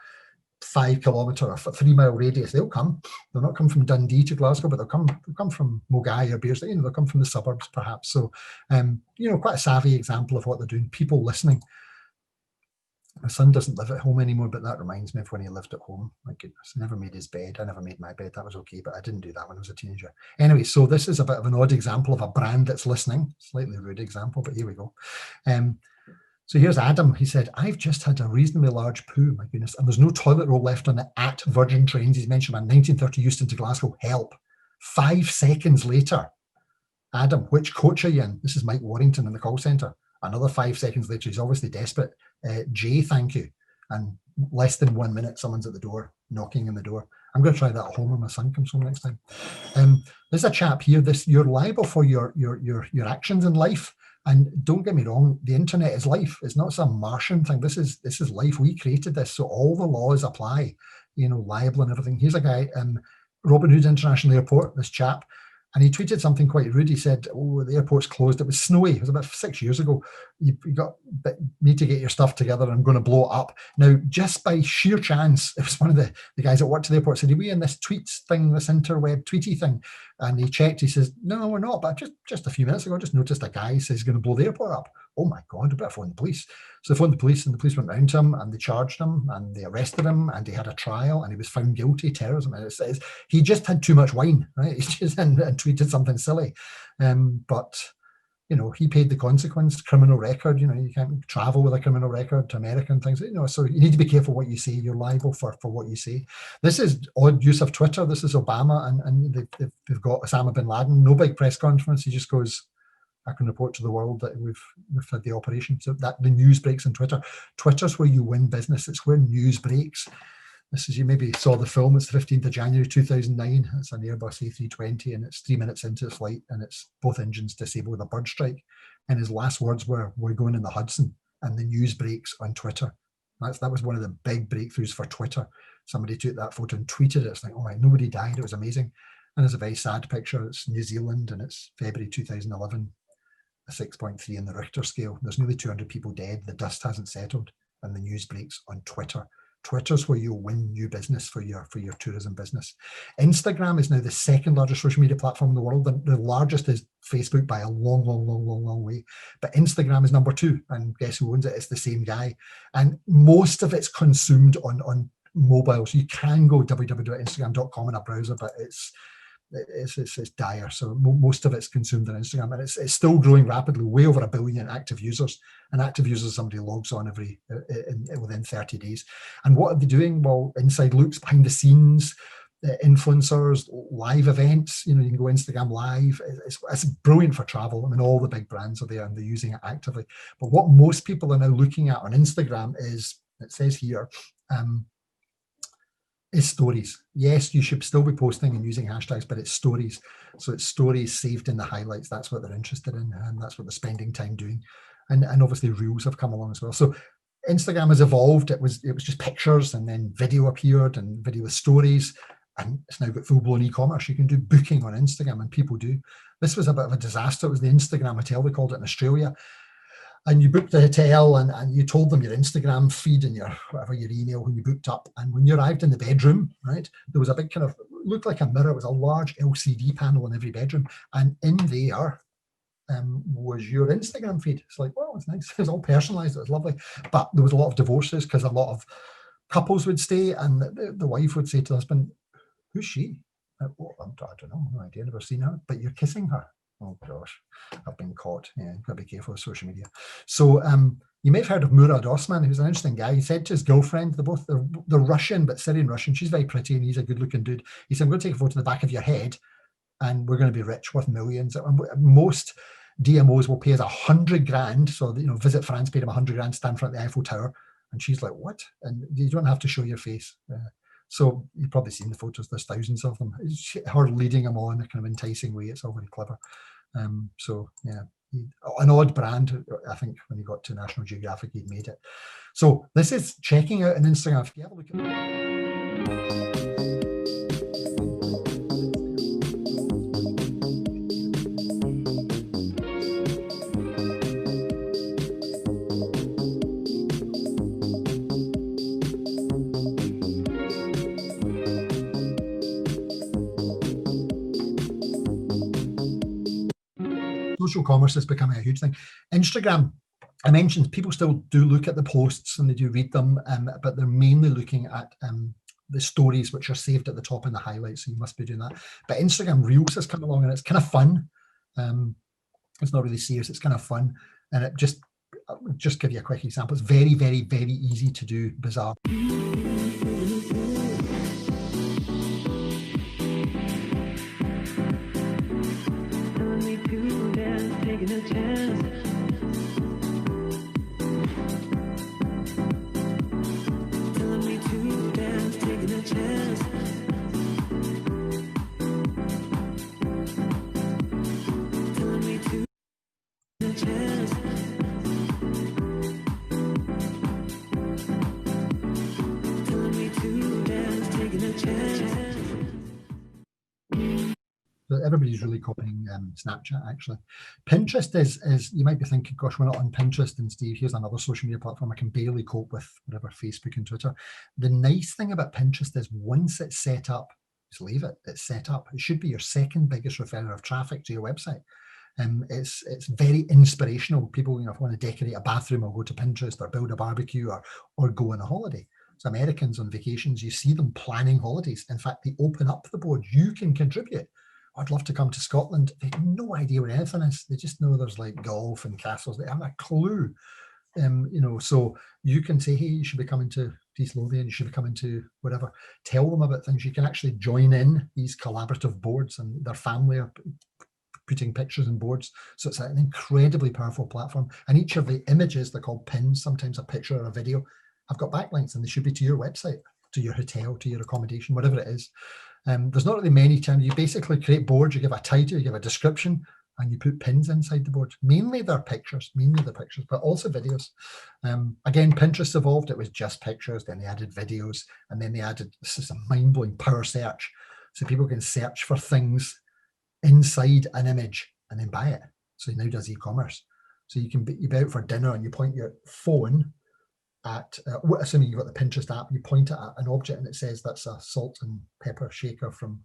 5 kilometre or 3 mile radius, they'll come. They'll not come from Dundee to Glasgow, but they'll come from Mogai or Bearsden. You know, they'll come from the suburbs, perhaps. So, you know, quite a savvy example of what they're doing. People listening. My son doesn't live at home anymore, but that reminds me of when he lived at home. My goodness, he never made his bed. I never made my bed. That was okay, but I didn't do that when I was a teenager. Anyway, so this is a bit of an odd example of a brand that's listening. Slightly rude example, but here we go. So here's Adam. He said, I've just had a reasonably large poo, my goodness, and there's no toilet roll left on the at Virgin trains. He's mentioned my 1930 Euston to Glasgow. Help. 5 seconds later, Adam, which coach are you in? This is Mike Warrington in the call centre. Another 5 seconds later, he's obviously desperate. Jay, thank you. And less than 1 minute, someone's at the door, knocking on the door. I'm going to try that at home when my son comes home next time. There's a chap here. You're liable for your actions in life. And don't get me wrong, the internet is life. It's not some Martian thing. This is life. We created this, so all the laws apply. You know, liable and everything. Here's a guy, Robin Hood International Airport. This chap. And he tweeted something quite rude. He said, oh, the airport's closed. It was snowy. It was about 6 years ago. You need to get your stuff together and I'm going to blow it up. Now, just by sheer chance, it was one of the guys that worked at the airport said, are we in this tweets thing, this interweb tweety thing? And he checked. He says, no, we're not. But just a few minutes ago, I just noticed a guy says he's going to blow the airport up. Oh my God, I better phone the police. So they phoned the police and the police went round to him and they charged him and they arrested him and he had a trial and he was found guilty of terrorism. And it says he just had too much wine, right? He just and tweeted something silly. But, you know, he paid the consequence, criminal record. You know, you can't travel with a criminal record to America and things, you know, so you need to be careful what you say. You're liable for what you say. This is odd use of Twitter. This is Obama and they've got Osama bin Laden. No big press conference. He just goes, I can report to the world that we've had the operation. So that the news breaks on Twitter. Twitter's where you win business. It's where news breaks. This is, you maybe saw the film. It's the 15th of January 2009. It's an Airbus A320 and it's 3 minutes into its flight and it's both engines disabled with a bird strike. And his last words were, we're going in the Hudson, and the news breaks on Twitter. That was one of the big breakthroughs for Twitter. Somebody took that photo and tweeted it. It's like, oh my, nobody died. It was amazing. And it's a very sad picture. It's New Zealand and it's February 2011. a 6.3 in the Richter scale. There's nearly 200 people dead. The dust hasn't settled, and the news breaks on Twitter. Twitter's where you'll win new business for your tourism business. Instagram is now the second largest social media platform in the world. The largest is Facebook by a long way. But Instagram is number 2, and guess who owns it? It's the same guy. And most of it's consumed on mobile. So you can go www.instagram.com in a browser, but it's dire. So most of it's consumed on Instagram, and it's still growing rapidly, way over 1 billion active users. And active users, somebody logs on within 30 days. And what are they doing? Well, inside looks, behind the scenes, influencers, live events. You can go Instagram live. It's brilliant for travel. I mean, all the big brands are there and they're using it actively. But what most people are now looking at on Instagram is, it says here, is stories. Yes, you should still be posting and using hashtags, but it's stories. So it's stories saved in the highlights. That's what they're interested in, and that's what they're spending time doing. And obviously reels have come along as well. So Instagram has evolved. It was just pictures, and then video appeared, and video with stories, and it's now got full-blown e-commerce. You can do booking on Instagram, and people do. This was a bit of a disaster. It was the Instagram hotel, they called it in Australia. And you booked the hotel, and you told them your Instagram feed and your email when you booked up. And when you arrived in the bedroom, right, there was a big kind of, looked like a mirror. It was a large LCD panel in every bedroom. And in there was your Instagram feed. It's like, well, it's nice. It's all personalized. It was lovely. But there was a lot of divorces because a lot of couples would stay, and the wife would say to the husband, who's she? I don't know. No idea. Never seen her. But you're kissing her. Oh gosh, I've been caught. Yeah, gotta be careful with social media. So you may have heard of Murad Osman, who's an interesting guy. He said to his girlfriend, they're Russian, but Syrian Russian. She's very pretty and he's a good looking dude. He said, I'm going to take a photo of the back of your head and we're going to be rich, worth millions. Most DMOs will pay us 100 grand. So, Visit France paid him 100 grand to stand in front of the Eiffel Tower. And she's like, what? And you don't have to show your face. So you've probably seen the photos. There's thousands of them. It's her leading them on in a kind of enticing way. It's all very clever. So yeah, an odd brand. I think when he got to National Geographic, he'd made it. So this is checking out on Instagram. If you have a look at social commerce is becoming a huge thing. Instagram, I mentioned, people still do look at the posts and they do read them, but they're mainly looking at the stories which are saved at the top in the highlights, so you must be doing that. But Instagram Reels has come along and it's kind of fun. It's not really serious, it's kind of fun. And it I'll just give you a quick example. It's very, very, very easy to do, bizarre. Everybody's really copying Snapchat, actually. Pinterest is, you might be thinking, gosh, we're not on Pinterest, and Steve, here's another social media platform. I can barely cope with whatever, Facebook and Twitter. The nice thing about Pinterest is once it's set up, just leave it, it's set up. It should be your second biggest referrer of traffic to your website. It's very inspirational. People, if want to decorate a bathroom or go to Pinterest or build a barbecue or go on a holiday. So Americans on vacations, you see them planning holidays. In fact, they open up the board. You can contribute. I'd love to come to Scotland. They have no idea where anything is. They just know there's like golf and castles. They haven't a clue. So you can say, hey, you should be coming to East Lothian, you should be coming to whatever. Tell them about things. You can actually join in these collaborative boards, and their family are putting pictures in boards. So it's an incredibly powerful platform. And each of the images, they're called pins, sometimes a picture or a video, have got backlinks, and they should be to your website, to your hotel, to your accommodation, whatever it is. There's not really many terms. You basically create boards, you give a title, you give a description, and you put pins inside the board. Mainly they're pictures, but also videos. Again, Pinterest evolved. It was just pictures, then they added videos, and then they added, this is a mind-blowing, power search. So people can search for things inside an image and then buy it. So he now does e-commerce. So you be out for dinner and you point your phone at, assuming you've got the Pinterest app, you point it at an object and it says that's a salt and pepper shaker from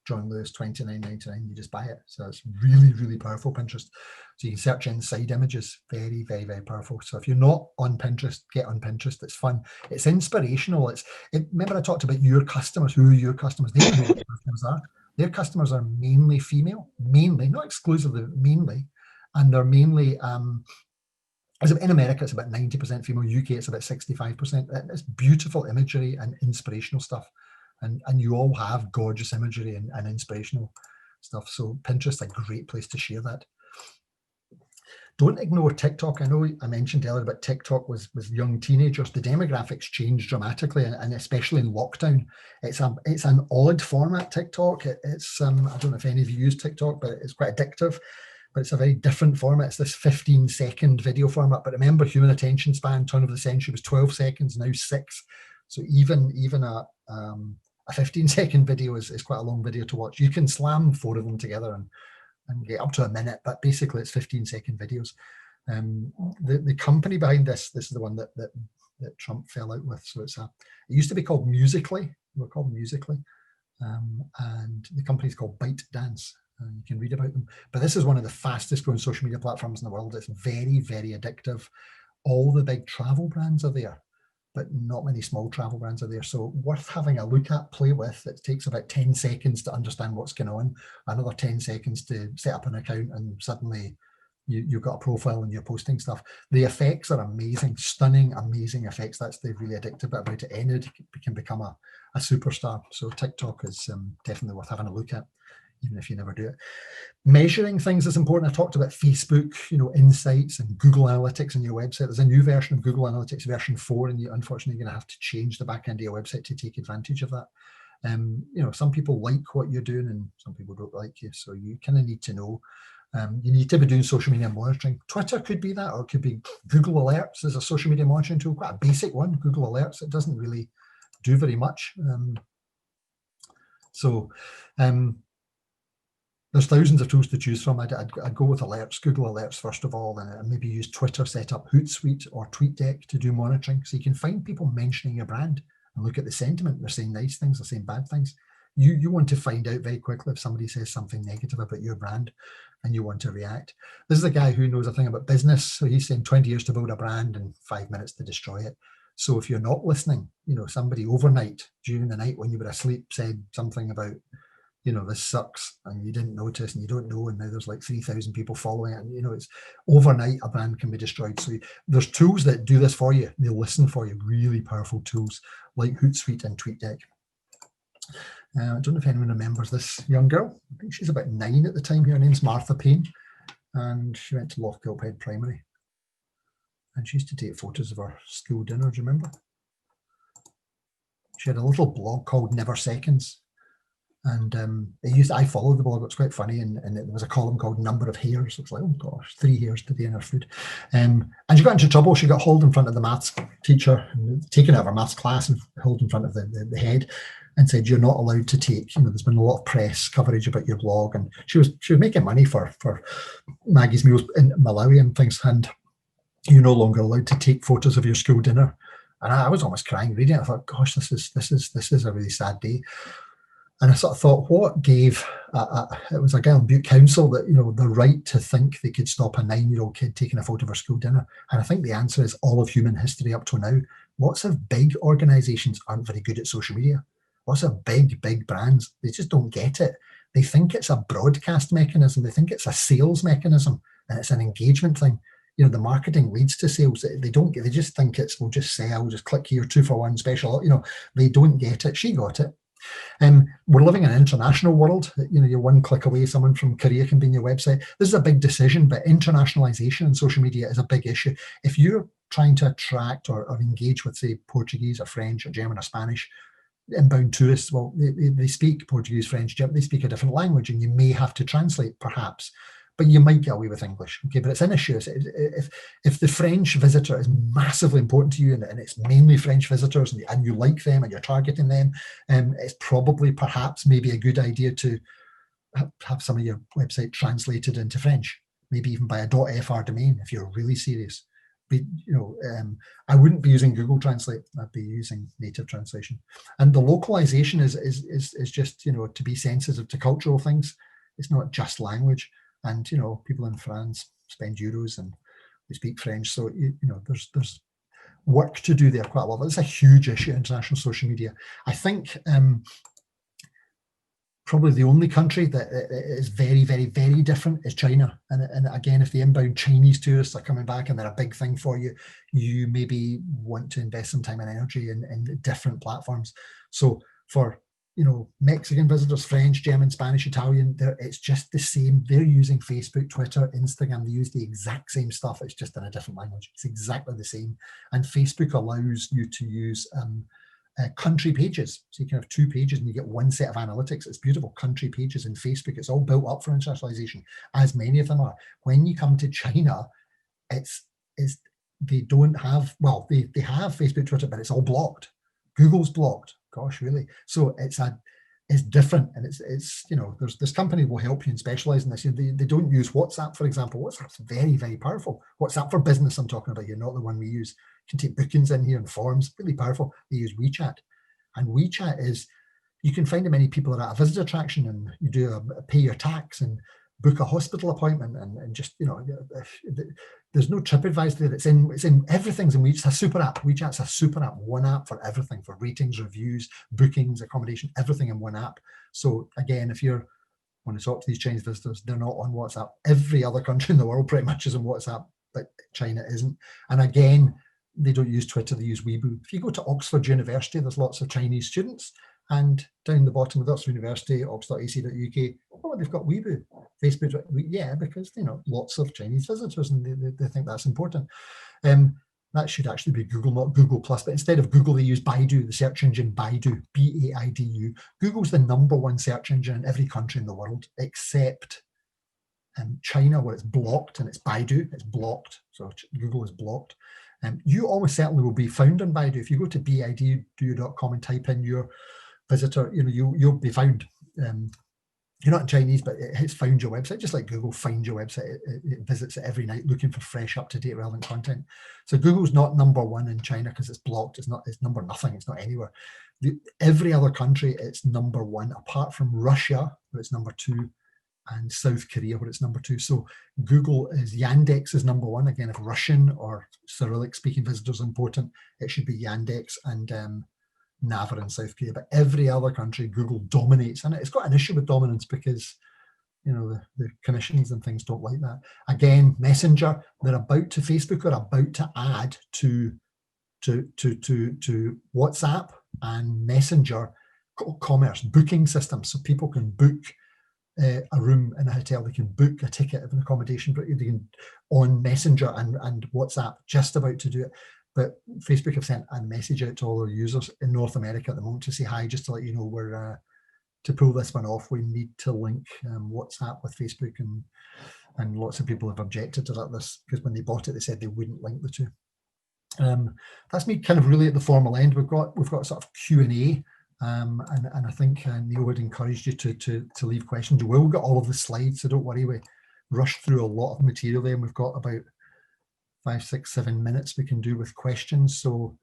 John Lewis, $29.99. You just buy it. So it's really, really powerful, Pinterest. So you can search inside images. Very, very, very powerful. So if you're not on Pinterest, get on Pinterest. It's fun. It's inspirational. Remember I talked about your customers. Who are your customers? They don't know what their customers are. Their customers are mainly female, mainly, not exclusively, mainly. And they're mainly, in America, it's about 90% female. UK, it's about 65%. It's beautiful imagery and inspirational stuff. And you all have gorgeous imagery and inspirational stuff. So Pinterest is a great place to share that. Don't ignore TikTok. I know I mentioned earlier about TikTok with young teenagers. The demographics change dramatically, and especially in lockdown. It's an odd format, TikTok. I don't know if any of you use TikTok, but it's quite addictive. But it's a very different format. It's this 15-second video format. But remember, human attention span, turn of the century, was 12 seconds, now 6. So even a 15-second video is quite a long video to watch. You can slam 4 of them together and get up to a minute, but basically it's 15-second videos. The company behind this is the one that Trump fell out with. So it used to be called Musical.ly. We're called Musical.ly, and the company's called ByteDance. You can read about them. But this is one of the fastest growing social media platforms in the world. It's very, very addictive. All the big travel brands are there, but not many small travel brands are there. So worth having a look at, play with. It takes about 10 seconds to understand what's going on, another 10 seconds to set up an account, and suddenly you've got a profile and you're posting stuff. The effects are amazing, stunning, amazing effects. That's the really addictive bit about it. Anyone can become a superstar. So TikTok is definitely worth having a look at, even if you never do it. Measuring things is important. I talked about Facebook, insights and Google Analytics on your website. There's a new version of Google Analytics, version 4, and unfortunately you're going to have to change the back end of your website to take advantage of that. Some people like what you're doing and some people don't like you. So you kind of need to know. You need to be doing social media monitoring. Twitter could be that, or it could be Google Alerts as a social media monitoring tool, quite a basic one, Google Alerts. It doesn't really do very much. There's thousands of tools to choose from. I'd go with Alerts, Google Alerts first of all, and maybe use Twitter, set up Hootsuite or TweetDeck to do monitoring. So you can find people mentioning your brand and look at the sentiment. They're saying nice things, they're saying bad things. You want to find out very quickly if somebody says something negative about your brand and you want to react. This is a guy who knows a thing about business. So he's saying 20 years to build a brand and 5 minutes to destroy it. So if you're not listening, somebody overnight during the night when you were asleep said something about, this sucks, and you didn't notice and you don't know, and now there's like 3,000 people following it, and it's overnight a brand can be destroyed. So there's tools that do this for you. They'll listen for you, really powerful tools like Hootsuite and TweetDeck. I don't know if anyone remembers this young girl. I think she's about 9 at the time. Her name's Martha Payne, and she went to Lothians Primary, and she used to take photos of her school dinner. Do you remember? She had a little blog called Never Seconds. And I followed the blog. It's quite funny, and there was a column called Number of Hairs. It's like, oh gosh, 3 hairs today in her food. And she got into trouble. She got hauled in front of the maths teacher, taken out of her maths class and hauled in front of the head, and said, you're not allowed to take, there's been a lot of press coverage about your blog. And she was making money for Maggie's Meals in Malawi and things, and you're no longer allowed to take photos of your school dinner. And I was almost crying reading it. I thought, gosh, this is a really sad day. And I sort of thought, what gave, it was a girl in Butte Council that, the right to think they could stop a 9-year-old kid taking a photo of her school dinner. And I think the answer is all of human history up to now. Lots of big organizations aren't very good at social media. Lots of big brands, they just don't get it. They think it's a broadcast mechanism. They think it's a sales mechanism, and it's an engagement thing. The marketing leads to sales. They just think we'll just sell, just click here, 2-for-1 special. They don't get it. She got it. We're living in an international world. You're one click away. Someone from Korea can be on your website. This is a big decision, but internationalization in social media is a big issue. If you're trying to attract or engage with, say, Portuguese or French or German or Spanish inbound tourists, well, they speak Portuguese, French, German, they speak a different language, and you may have to translate perhaps, but you might get away with English. Okay, but it's an issue. If the French visitor is massively important to you, and it's mainly French visitors, and you like them and you're targeting them, it's probably perhaps maybe a good idea to have some of your website translated into French. maybe even buy a .fr domain if you're really serious. But, I wouldn't be using Google Translate. I'd be using native translation. And the localization is just, to be sensitive to cultural things. It's not just language. And, people in France spend euros and they speak French. So, there's work to do there quite a lot. It's a huge issue, international social media. I think probably the only country that is very, very, very different is China. And again, if the inbound Chinese tourists are coming back and they're a big thing for you, you maybe want to invest some time and energy in different platforms. So for, Mexican visitors, French, German, Spanish, Italian, it's just the same. They're using Facebook, Twitter, Instagram. They use the exact same stuff. It's just in a different language. It's exactly the same. And Facebook allows you to use country pages. So you can have 2 pages and you get one set of analytics. It's beautiful. Country pages in Facebook. It's all built up for internationalization, as many of them are. When you come to China, they don't have, they have Facebook, Twitter, but it's all blocked. Google's blocked. Gosh, really? So it's different, and it's there's this company will help you and specialize in this. They don't use WhatsApp, for example. WhatsApp's very, very powerful. WhatsApp for business I'm talking about here, not the one we use. You can take bookings in here and forms, really powerful. They use WeChat, and WeChat is, you can find how many people are at a visitor attraction, and you do pay your tax and book a hospital appointment, and just there's no TripAdvisor there. It's in everything's in WeChat. It's a super app. WeChat's a super app, one app for everything, for ratings, reviews, bookings, accommodation, everything in one app. So again, if you want to talk to these Chinese visitors, they're not on WhatsApp. Every other country in the world pretty much is on WhatsApp, but China isn't. And again, they don't use Twitter, they use Weibo. If you go to Oxford University, there's lots of Chinese students, and down the bottom of Oxford University, ox.ac.uk, they've got Weibo, Facebook. Yeah, because lots of Chinese visitors, and they think that's important. That should actually be Google, not Google Plus. But instead of Google, they use Baidu, the search engine Baidu, Baidu. Google's the #1 search engine in every country in the world except China, where it's blocked, and it's Baidu. It's blocked, so Google is blocked. You almost certainly will be found on Baidu. If you go to baidu.com and type in your visitor, you'll be found. You're not in Chinese, but it's found your website, just like Google finds your website. It visits it every night looking for fresh, up-to-date, relevant content. So Google's not #1 in China because it's blocked. It's number nothing. It's not anywhere. Every other country, it's #1, apart from Russia, where it's #2, and South Korea, where it's #2. So Google Yandex is #1. Again, if Russian or Cyrillic speaking visitors are important, it should be Yandex and Naver in South Korea. But every other country, Google dominates, and it's got an issue with dominance because the commissions and things don't like that. Again, Messenger, Facebook are about to add to WhatsApp and Messenger commerce booking systems, so people can book a room in a hotel, they can book a ticket of an accommodation, but they can on Messenger and WhatsApp, just about to do it. But Facebook have sent a message out to all their users in North America at the moment to say hi, just to let you know we're to pull this one off, we need to link WhatsApp with Facebook, and lots of people have objected to that. This because when they bought it, they said they wouldn't link the two. That's me kind of really at the formal end. We've got sort of Q&A. And I think Neil would encourage you to leave questions. We'll get all of the slides, so don't worry. We rushed through a lot of material there, and we've got about 5, 6, 7 minutes we can do with questions. So,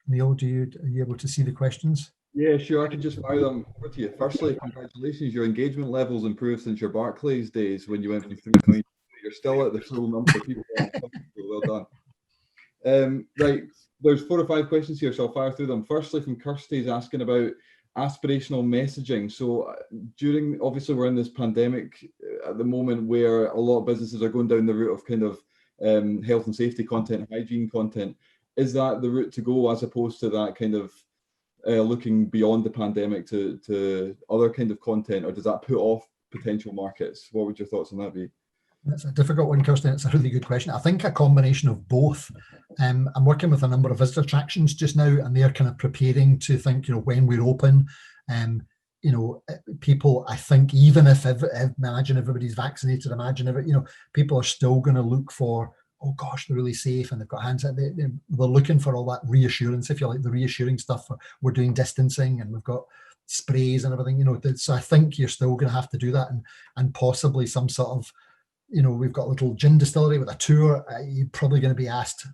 Neil, are you able to see the questions? Yeah, sure. I can just fire them over to you. Firstly, congratulations. Your engagement levels improved since your Barclays days when you went from 3. You're still at the full number of people. Well done. Right. There's 4 or 5 questions here, so I'll fire through them. Firstly, from Kirsty's asking about aspirational messaging. So obviously we're in this pandemic at the moment where a lot of businesses are going down the route of kind of health and safety content, hygiene content. Is that the route to go, as opposed to that kind of looking beyond the pandemic to other kind of content, or does that put off potential markets? What would your thoughts on that be? That's a difficult one, Kirsten. It's a really good question. I think a combination of both. I'm working with a number of visitor attractions just now, and they're kind of preparing to think, when we're open, people, I think, even if imagine everybody's vaccinated, people are still going to look for, oh gosh, they're really safe and they've got hands. They're looking for all that reassurance, if you like, the reassuring stuff. We're doing distancing and we've got sprays and everything, So I think you're still going to have to do that, and possibly some sort of you know, we've got a little gin distillery with a tour. You're probably going to be asked,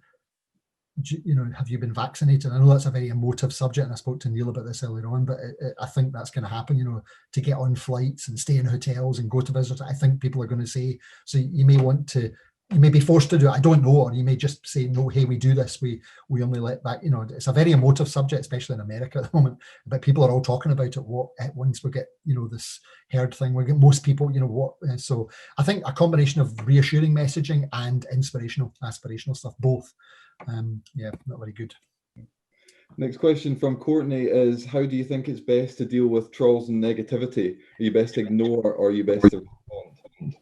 you know, have you been vaccinated? I know that's a very emotive subject, and I spoke to Neil about this earlier on, but I think that's going to happen, you know, to get on flights and stay in hotels and go to visitors. I think people are going to say, so you may want to, you may be forced to do it, I don't know, or you may just say, no, hey, we do this, we only let back, you know, it's a very emotive subject, especially in America at the moment, but people are all talking about it. What once we get, you know, this herd thing, we get most people, you know, what, so I think a combination of reassuring messaging and inspirational, aspirational stuff, both. Yeah, not very good. Next question from Courtney is, how do you think it's best to deal with trolls and negativity? Are you best to ignore, or are you best to respond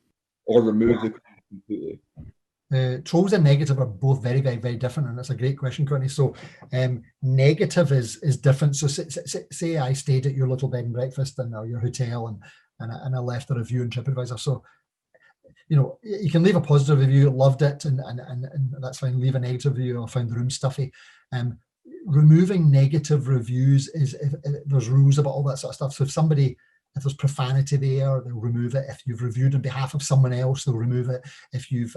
or remove the comment completely? Trolls and negative are both very, very, very different, and that's a great question, Courtney. So negative is different. So say I stayed at your little bed and breakfast and or your hotel, and I left a review on TripAdvisor. So, you know, you can leave a positive review, loved it, and that's fine. Leave a negative review, I found the room stuffy. Removing negative reviews is, if there's rules about all that sort of stuff. So if there's profanity there, they'll remove it. If you've reviewed on behalf of someone else, they'll remove it. If you've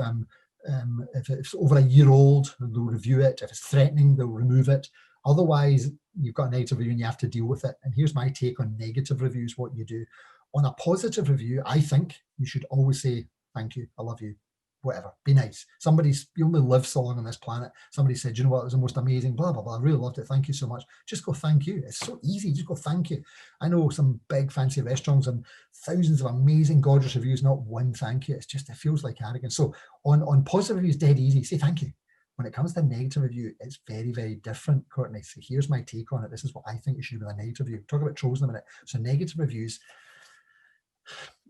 if it's over a year old, they'll review it. If it's threatening, they'll remove it. Otherwise, you've got a negative review and you have to deal with it. And here's my take on negative reviews, what you do. On a positive review, I think you should always say, thank you, I love you, whatever, be nice. You only live so long on this planet. Somebody said, you know what, it was the most amazing, blah, blah, blah, I really loved it, thank you so much. Just go thank you. It's so easy, just go thank you. I know some big fancy restaurants and thousands of amazing, gorgeous reviews, not one thank you. It's just, it feels like arrogance. So on positive reviews, dead easy, say thank you. When it comes to a negative review, it's very, very different, Courtney. So here's my take on it. This is what I think you should do with a negative review. Talk about trolls in a minute. So negative reviews,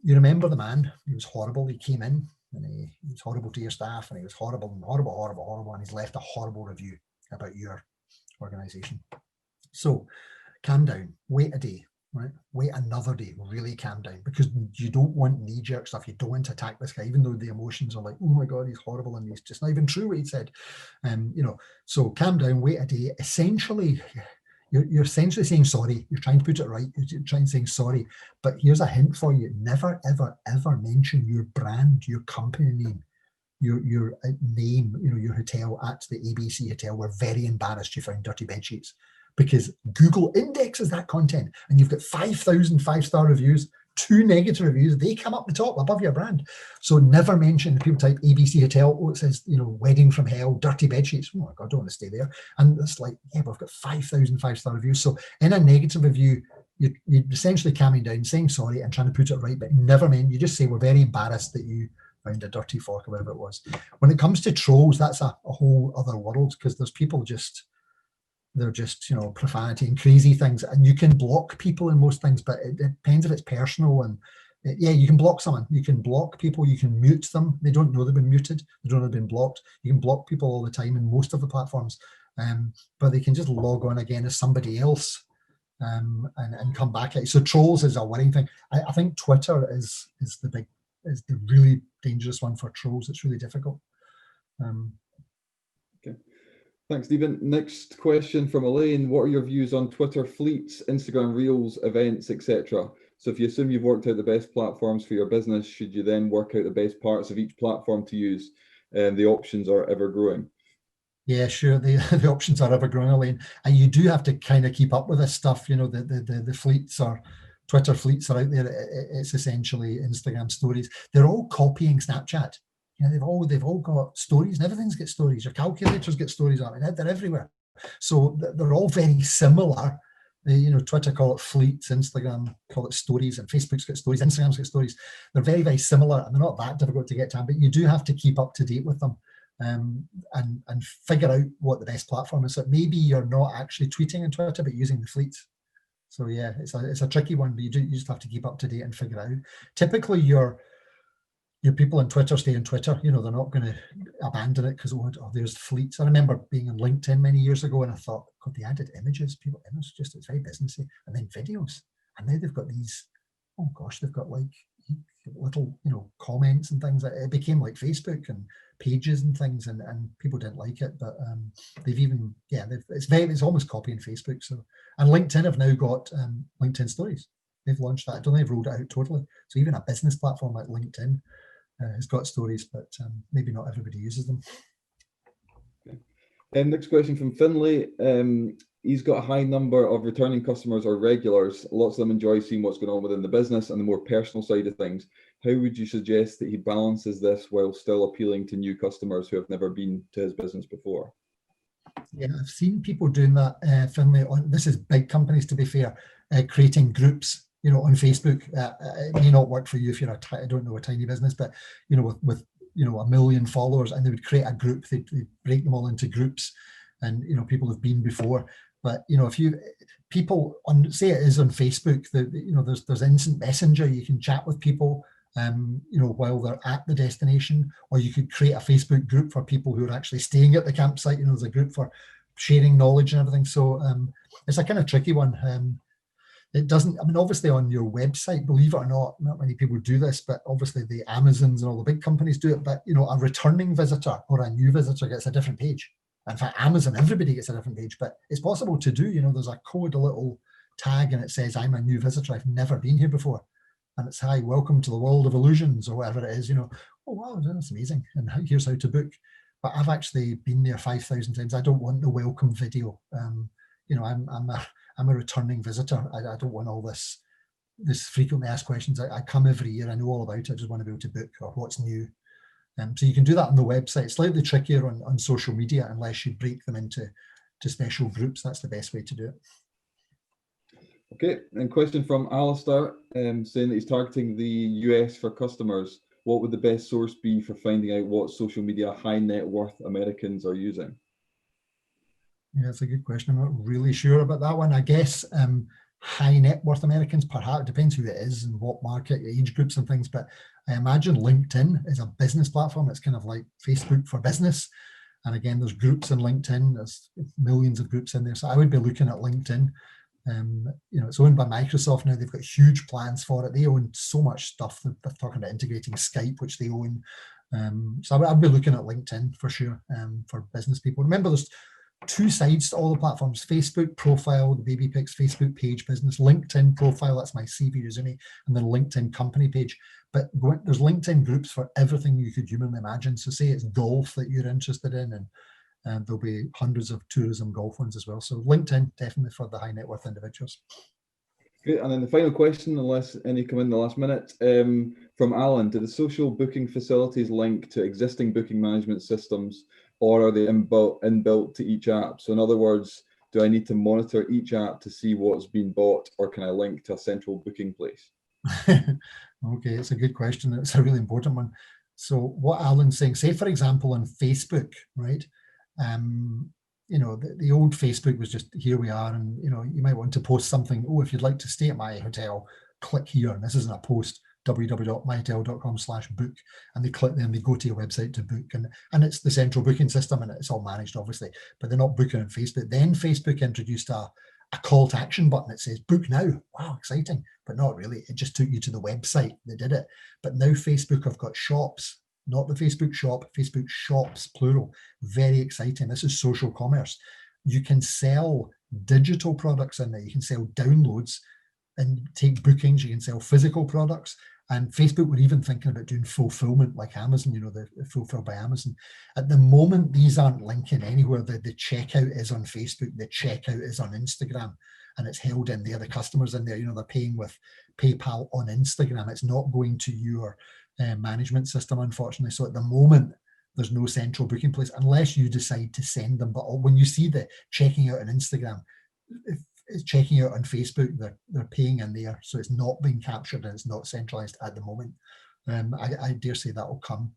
you remember the man, he was horrible. He came in and he was horrible to your staff, and he was horrible, and he's left a horrible review about your organization. So calm down, wait a day, right? Wait another day, really calm down, because you don't want knee-jerk stuff. You don't want to attack this guy, even though the emotions are like, oh my God, he's horrible, and he's just not even true what he said. You know, so calm down, wait a day. Essentially, you're essentially saying sorry. You're trying to put it right. You're trying to say sorry. But here's a hint for you. Never, ever, ever mention your brand, your company name, your name, you know, your hotel at the ABC Hotel. We're very embarrassed you found dirty bed sheets, because Google indexes that content, and you've got 5,000 five-star reviews, 2 negative reviews, they come up the top above your brand. So never mention, people type ABC Hotel, oh, it says, you know, wedding from hell, dirty bed sheets. Oh my God, I don't want to stay there. And it's like, yeah, but I've got 5,000 five-star reviews. So in a negative review, you're essentially calming down, saying sorry and trying to put it right, but never mean, you just say, we're very embarrassed that you found a dirty fork or whatever it was. When it comes to trolls, that's a whole other world, because there's people they're just, you know, profanity and crazy things, and you can block people in most things, but it depends if it's personal. And yeah, you can block someone, you can block people, you can mute them. They don't know they've been muted, they don't know they've been blocked. You can block people all the time in most of the platforms, but they can just log on again as somebody else, and come back at you. So trolls is a worrying thing. I think Twitter is the really dangerous one for trolls. It's really difficult. Okay. Thanks, Stephen. Next question from Elaine. What are your views on Twitter fleets, Instagram Reels, events, etc.? So if you assume you've worked out the best platforms for your business, should you then work out the best parts of each platform to use? The options are ever growing. Yeah, sure. The options are ever growing, Elaine. And you do have to kind of keep up with this stuff. You know, the fleets are, Twitter fleets are out there. It's essentially Instagram stories. They're all copying Snapchat. You know, they've all got stories, and everything's got stories. Your calculators get stories on it. They're everywhere. So they're all very similar. You know, Twitter call it fleets, Instagram call it stories, and Facebook's got stories, Instagram's got stories. They're very, very similar, and they're not that difficult to get to, but you do have to keep up to date with them, and figure out what the best platform is. So maybe you're not actually tweeting on Twitter, but using the fleets. So yeah, it's a tricky one, but you just have to keep up to date and figure it out. Typically, your people on Twitter stay on Twitter. You know, they're not going to abandon it because there's fleets. I remember being on LinkedIn many years ago, and I thought, God, they added images. It's very businessy, and then videos, and now they've got these. Oh gosh, they've got like little, you know, comments and things. It became like Facebook and pages and things, and people didn't like it, but they've even it's almost copying Facebook. So, and LinkedIn have now got LinkedIn Stories. They've launched that. I don't think they've rolled it out totally. So even a business platform like LinkedIn has got stories, but maybe not everybody uses them. Next question from Finlay. He's got a high number of returning customers or regulars. Lots of them enjoy seeing what's going on within the business and the more personal side of things. How would you suggest that he balances this while still appealing to new customers who have never been to his business before? Yeah, I've seen people doing that, Finlay. This is big companies, to be fair, creating groups, on Facebook. It may not work for you if you're a tiny business, but with 1 million followers, and they would create a group. They'd break them all into groups, and people have been before. But if people say it is on Facebook, there's instant messenger. You can chat with people, while they're at the destination, or you could create a Facebook group for people who are actually staying at the campsite. There's a group for sharing knowledge and everything. So it's a kind of tricky one. It doesn't, obviously on your website, believe it or not many people do this, but obviously the Amazons and all the big companies do it. But, a returning visitor or a new visitor gets a different page. In fact, Amazon, everybody gets a different page, but it's possible to do. There's a code, a little tag, and it says, I'm a new visitor. I've never been here before. And it's, hi, welcome to the world of illusions, or whatever it is, oh, wow, that's amazing. And here's how to book. But I've actually been there 5,000 times. I don't want the welcome video. I'm a returning visitor. I don't want all this frequently asked questions. I come every year. I know all about it. I just want to be able to book or what's new. So you can do that on the website. Slightly trickier on social media unless you break them into special groups. That's the best way to do it. Okay, and question from Alistair, saying that he's targeting the US for customers. What would the best source be for finding out what social media high net worth Americans are using? Yeah, that's a good question. I'm not really sure about that one. I guess high net worth Americans, perhaps, depends who it is and what market, age groups and things. But I imagine LinkedIn is a business platform. It's kind of like Facebook for business. And again, there's groups in LinkedIn. There's millions of groups in there. So I would be looking at LinkedIn. It's owned by Microsoft now. They've got huge plans for it. They own so much stuff. They're talking about integrating Skype, which they own. So I'd be looking at LinkedIn for sure for business people. Remember, there's two sides to all the platforms: Facebook profile, the baby pics, Facebook page business, LinkedIn profile, that's my CV resume, and then LinkedIn company page. But there's LinkedIn groups for everything you could humanly imagine. So say it's golf that you're interested in, and there'll be hundreds of tourism golf ones as well. So LinkedIn, definitely for the high net worth individuals. Great. And then the final question, unless any come in the last minute, from Alan: do the social booking facilities link to existing booking management systems, or are they inbuilt to each app? So in other words, do I need to monitor each app to see what's been bought, or can I link to a central booking place? Okay, it's a good question. It's a really important one. So what Alan's saying, say for example on Facebook, right? The old Facebook was just, here we are, and you might want to post something. Oh, if you'd like to stay at my hotel, click here. And this isn't a post, www.myhotel.com/book, and they click there and they go to your website to book, and it's the central booking system, and it's all managed obviously, but they're not booking on Facebook. Then Facebook introduced a call to action button. It says book now. Wow, exciting, but not really. It just took you to the website. They did it. But now Facebook have got shops, not the Facebook shop, Facebook shops, plural. Very exciting. This is social commerce. You can sell digital products in there. You can sell downloads and take bookings. You can sell physical products. And Facebook were even thinking about doing fulfillment like Amazon, the Fulfilled by Amazon. At the moment, these aren't linking anywhere. The checkout is on Facebook. The checkout is on Instagram, and it's held in there. The customers in there, they're paying with PayPal on Instagram. It's not going to your management system, unfortunately. So at the moment, there's no central booking place unless you decide to send them. But when you see the checking out on Instagram, if it's checking out on Facebook, they're paying in there. So it's not being captured and it's not centralized at the moment. I dare say that will come.